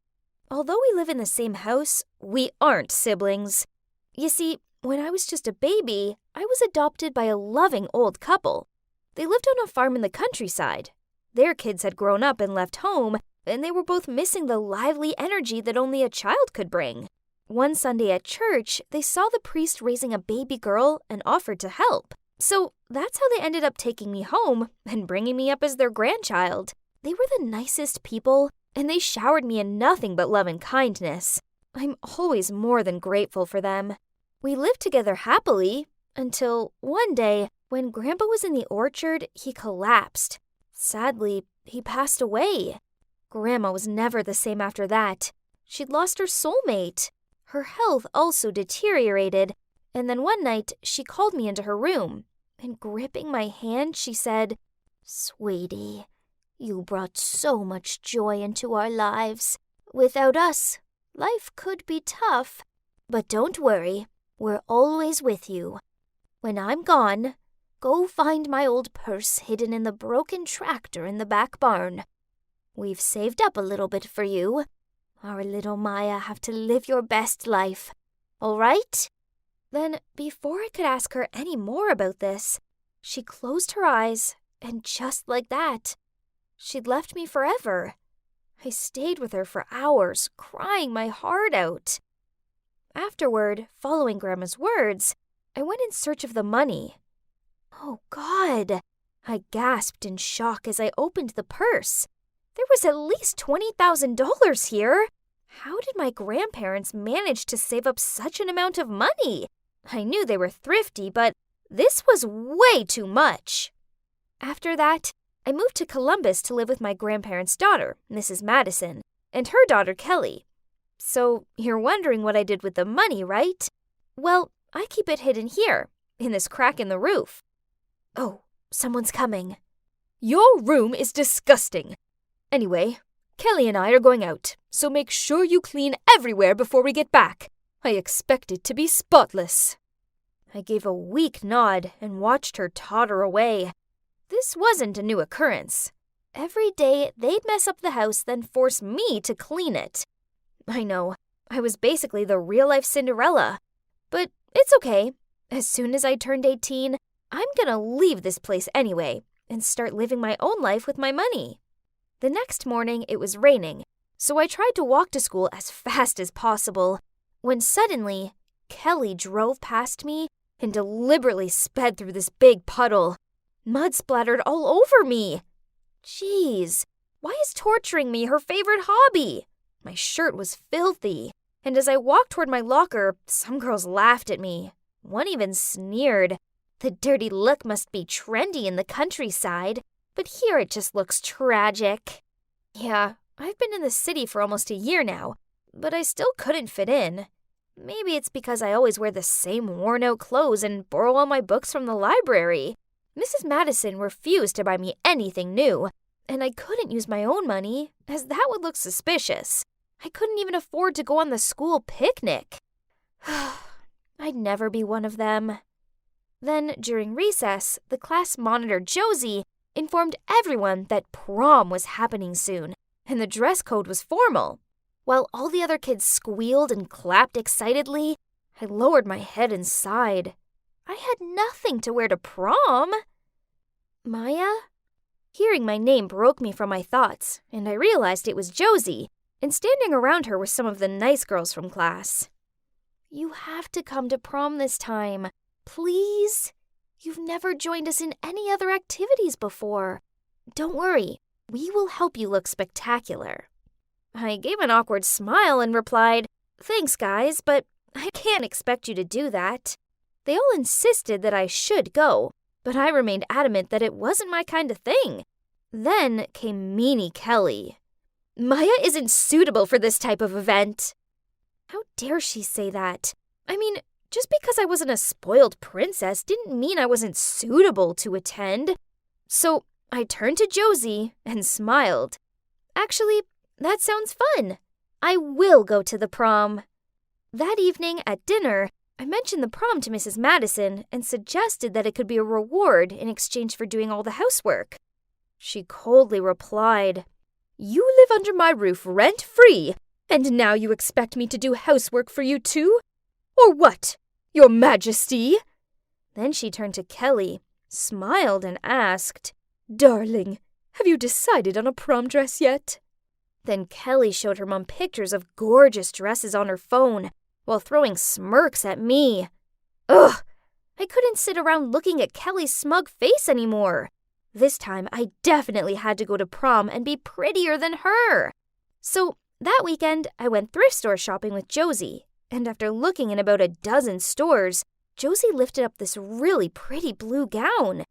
S2: Although we live in the same house, we aren't siblings. You see, when I was just a baby, I was adopted by a loving old couple. They lived on a farm in the countryside. Their kids had grown up and left home, and they were both missing the lively energy that only a child could bring. One Sunday at church, they saw the priest raising a baby girl and offered to help. So that's how they ended up taking me home and bringing me up as their grandchild. They were the nicest people, and they showered me in nothing but love and kindness. I'm always more than grateful for them. We lived together happily until one day, when Grandpa was in the orchard, he collapsed. Sadly, he passed away. Grandma was never the same after that. She'd lost her soulmate. Her health also deteriorated, and then one night she called me into her room, and gripping my hand, she said, Sweetie, you brought so much joy into our lives. Without us, life could be tough. But don't worry, we're always with you. When I'm gone, go find my old purse hidden in the broken tractor in the back barn. We've saved up a little bit for you. Our little Maya have to live your best life. All right? Then, before I could ask her any more about this, she closed her eyes, and just like that, she'd left me forever. I stayed with her for hours, crying my heart out. Afterward, following Grandma's words, I went in search of the money. Oh, God! I gasped in shock as I opened the purse. There was at least $20,000 here. How did my grandparents manage to save up such an amount of money? I knew they were thrifty, but this was way too much. After that, I moved to Columbus to live with my grandparents' daughter, Mrs. Madison, and her daughter, Kelly. So you're wondering what I did with the money, right? Well, I keep it hidden here, in this crack in the roof. Oh, someone's coming.
S4: Your room is disgusting. Anyway, Kelly and I are going out, so make sure you clean everywhere before we get back. I expect it to be spotless.
S2: I gave a weak nod and watched her totter away. This wasn't a new occurrence. Every day, they'd mess up the house, then force me to clean it. I know, I was basically the real-life Cinderella. But it's okay. As soon as I turned 18, I'm gonna leave this place anyway and start living my own life with my money. The next morning, it was raining, so I tried to walk to school as fast as possible, when suddenly, Kelly drove past me and deliberately sped through this big puddle. Mud splattered all over me. Jeez, why is torturing me her favorite hobby? My shirt was filthy, and as I walked toward my locker, some girls laughed at me. One even sneered. The dirty look must be trendy in the countryside. but here it just looks tragic. Yeah, I've been in the city for almost a year now, but I still couldn't fit in. Maybe it's because I always wear the same worn-out clothes and borrow all my books from the library. Mrs. Madison refused to buy me anything new, and I couldn't use my own money, as that would look suspicious. I couldn't even afford to go on the school picnic. I'd never be one of them. Then, during recess, the class monitor, Josie, informed everyone that prom was happening soon, and the dress code was formal. While all the other kids squealed and clapped excitedly, I lowered my head and sighed. I had nothing to wear to prom. Maya? Hearing my name broke me from my thoughts, and I realized it was Josie, and standing around her were some of the nice girls from class. You have to come to prom this time, please. You've never joined us in any other activities before. Don't worry, we will help you look spectacular. I gave an awkward smile and replied, Thanks, guys, but I can't expect you to do that. They all insisted that I should go, but I remained adamant that it wasn't my kind of thing. Then came Meanie Kelly. Maya isn't suitable for this type of event. How dare she say that? I mean, just because I wasn't a spoiled princess didn't mean I wasn't suitable to attend. So I turned to Josie and smiled. Actually, that sounds fun. I will go to the prom. That evening at dinner, I mentioned the prom to Mrs. Madison and suggested that it could be a reward in exchange for doing all the housework. She coldly replied, You live under my roof rent-free, and now you expect me to do housework for you too? Or what, Your Majesty? Then she turned to Kelly, smiled, and asked, Darling, have you decided on a prom dress yet? Then Kelly showed her mom pictures of gorgeous dresses on her phone while throwing smirks at me. Ugh! I couldn't sit around looking at Kelly's smug face anymore. This time, I definitely had to go to prom and be prettier than her. So that weekend, I went thrift store shopping with Josie, and after looking in about a dozen stores, Josie lifted up this really pretty blue gown.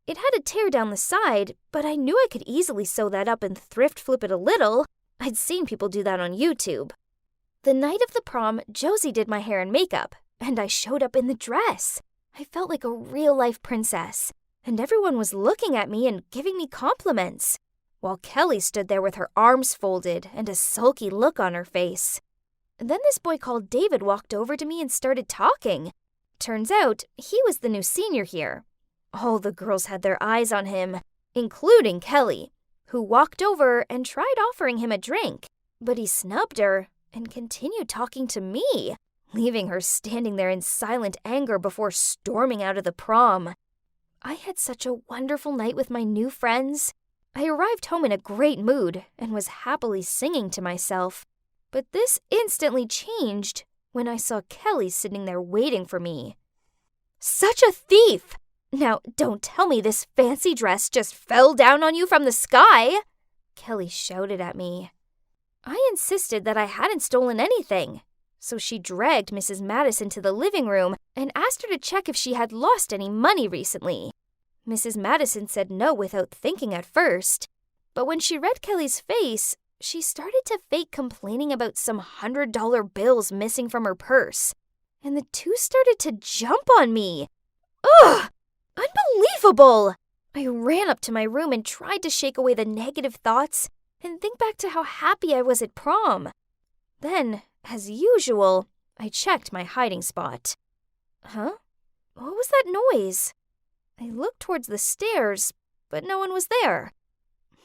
S2: It had a tear down the side, but I knew I could easily sew that up and thrift flip it a little. I'd seen people do that on YouTube. The night of the prom, Josie did my hair and makeup, and I showed up in the dress. I felt like a real-life princess, and everyone was looking at me and giving me compliments, while Kelly stood there with her arms folded and a sulky look on her face. Then this boy called David walked over to me and started talking. Turns out, he was the new senior here. All the girls had their eyes on him, including Kelly, who walked over and tried offering him a drink, but he snubbed her and continued talking to me, leaving her standing there in silent anger before storming out of the prom. I had such a wonderful night with my new friends. I arrived home in a great mood and was happily singing to myself, but this instantly changed when I saw Kelly sitting there waiting for me. Such a thief! Now, don't tell me this fancy dress just fell down on you from the sky, Kelly shouted at me. I insisted that I hadn't stolen anything, so she dragged Mrs. Madison to the living room and asked her to check if she had lost any money recently. Mrs. Madison said no without thinking at first, but when she read Kelly's face, she started to fake complaining about some $100 bills missing from her purse, and the two started to jump on me. Ugh! Unbelievable! I ran up to my room and tried to shake away the negative thoughts and think back to how happy I was at prom. Then, as usual, I checked my hiding spot. Huh? What was that noise? I looked towards the stairs, but no one was there.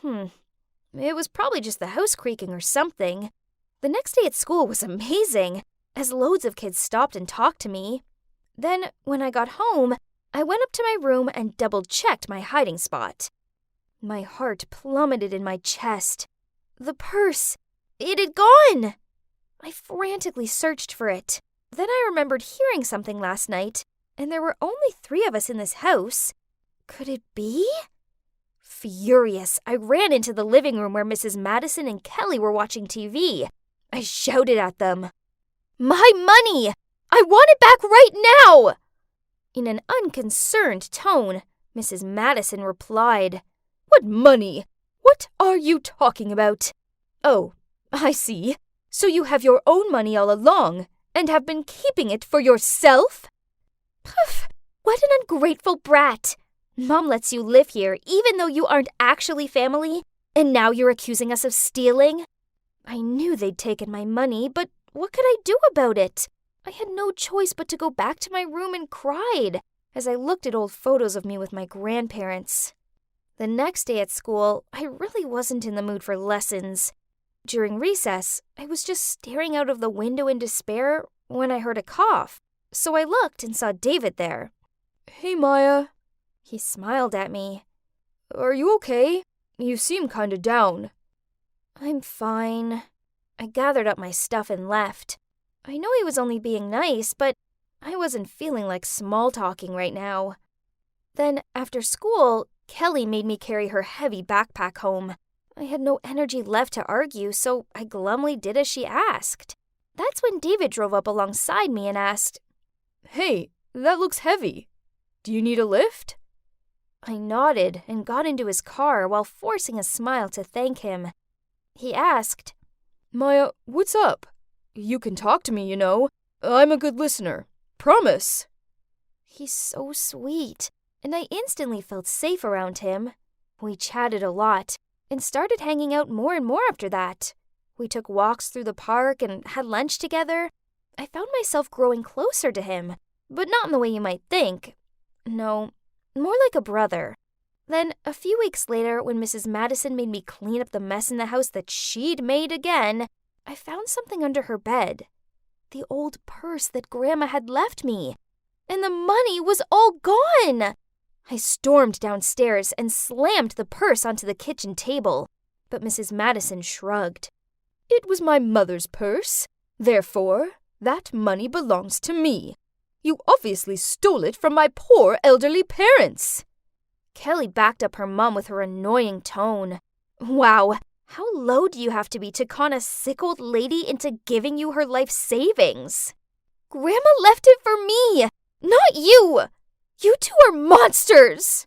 S2: It was probably just the house creaking or something. The next day at school was amazing, as loads of kids stopped and talked to me. Then, when I got home, I went up to my room and double-checked my hiding spot. My heart plummeted in my chest. The purse! It had gone! I frantically searched for it. Then I remembered hearing something last night, and there were only 3 of us in this house. Could it be? Furious, I ran into the living room where Mrs. Madison and Kelly were watching TV. I shouted at them, My money! I want it back right now! In an unconcerned tone, Mrs. Madison replied,
S4: What money? What are you talking about? Oh, I see. So you have your own money all along, and have been keeping it for yourself? Poof! What an ungrateful brat! Mom lets you live here even though you aren't actually family, and now you're accusing us of stealing? I knew they'd taken my money, but what could I do about it? I had no choice but to go back to my room and cried as I looked at old photos of me with my grandparents. The next day at school, I really wasn't in the mood for lessons. During recess, I was just staring out of the window in despair when I heard a cough, so I looked and saw David there.
S2: Hey, Maya.
S4: He smiled at me.
S2: Are you okay? You seem kinda down.
S4: I'm fine. I gathered up my stuff and left. I know he was only being nice, but I wasn't feeling like small-talking right now. Then, after school, Kelly made me carry her heavy backpack home. I had no energy left to argue, so I glumly did as she asked. That's when David drove up alongside me and asked,
S2: Hey, that looks heavy. Do you need a lift?
S4: I nodded and got into his car while forcing a smile to thank him. He asked,
S2: Maya, what's up? You can talk to me, you know. I'm a good listener. Promise.
S4: He's so sweet, and I instantly felt safe around him. We chatted a lot and started hanging out more and more after that. We took walks through the park and had lunch together. I found myself growing closer to him, but not in the way you might think. No, more like a brother. Then, a few weeks later, when Mrs. Madison made me clean up the mess in the house that she'd made again, I found something under her bed. The old purse that Grandma had left me. And the money was all gone! I stormed downstairs and slammed the purse onto the kitchen table, but Mrs. Madison shrugged.
S2: It was my mother's purse. Therefore, that money belongs to me. You obviously stole it from my poor elderly parents.
S4: Kelly backed up her mom with her annoying tone. Wow, how low do you have to be to con a sick old lady into giving you her life savings? Grandma left it for me, not you! You two are monsters!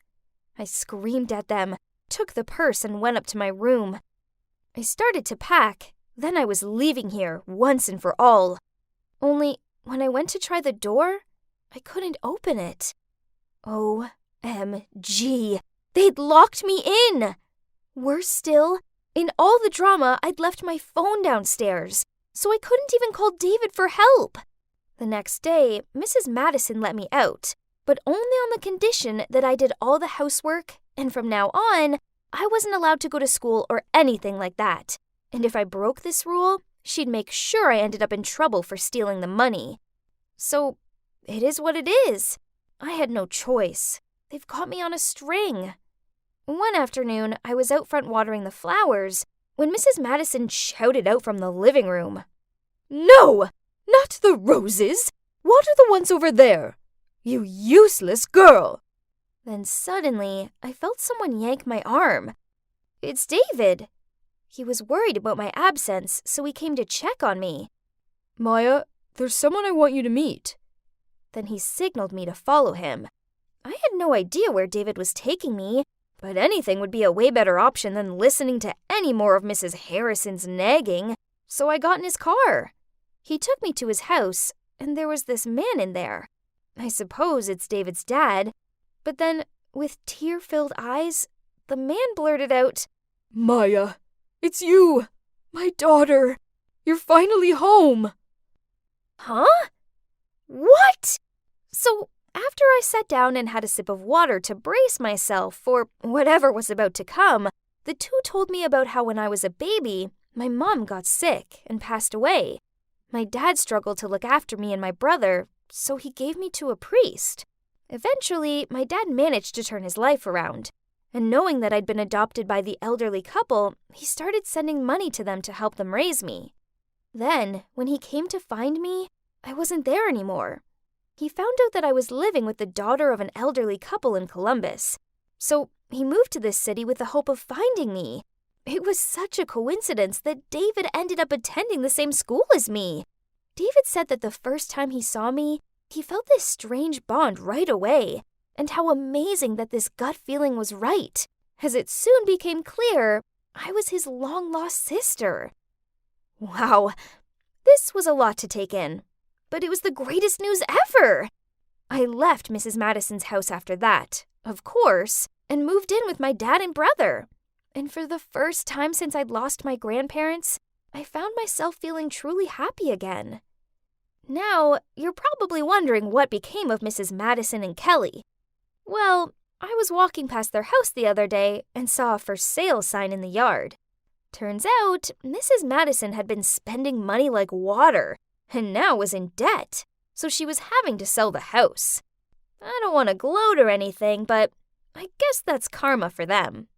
S4: I screamed at them, took the purse, and went up to my room. I started to pack, then I was leaving here once and for all. Only, when I went to try the door, I couldn't open it. OMG, they'd locked me in! Worse still, in all the drama, I'd left my phone downstairs, so I couldn't even call David for help. The next day, Mrs. Madison let me out, but only on the condition that I did all the housework, and from now on, I wasn't allowed to go to school or anything like that. And if I broke this rule, she'd make sure I ended up in trouble for stealing the money. So, it is what it is. I had no choice. They've caught me on a string. One afternoon, I was out front watering the flowers when Mrs. Madison shouted out from the living room.
S2: No! Not the roses! Water the ones over there! You useless girl!
S4: Then suddenly, I felt someone yank my arm. It's David. He was worried about my absence, so he came to check on me.
S2: Maya, there's someone I want you to meet.
S4: Then he signaled me to follow him. I had no idea where David was taking me, but anything would be a way better option than listening to any more of Mrs. Harrison's nagging, so I got in his car. He took me to his house, and there was this man in there. I suppose it's David's dad, but then, with tear-filled eyes, the man blurted out,
S2: Maya, it's you, my daughter. You're finally home.
S4: Huh? What? So, after I sat down and had a sip of water to brace myself for whatever was about to come, the two told me about how when I was a baby, my mom got sick and passed away. My dad struggled to look after me and my brother, so he gave me to a priest. Eventually, my dad managed to turn his life around, and knowing that I'd been adopted by the elderly couple, he started sending money to them to help them raise me. Then, when he came to find me, I wasn't there anymore. He found out that I was living with the daughter of an elderly couple in Columbus, so he moved to this city with the hope of finding me. It was such a coincidence that David ended up attending the same school as me. David said that the first time he saw me, he felt this strange bond right away, and how amazing that this gut feeling was right,
S2: as it soon became clear I was his long-lost sister. Wow, this was a lot to take in, but it was the greatest news ever. I left Mrs. Madison's house after that, of course, and moved in with my dad and brother. And for the first time since I'd lost my grandparents, I found myself feeling truly happy again. Now, you're probably wondering what became of Mrs. Madison and Kelly. Well, I was walking past their house the other day and saw a for sale sign in the yard. Turns out, Mrs. Madison had been spending money like water and now was in debt, so she was having to sell the house. I don't want to gloat or anything, but I guess that's karma for them.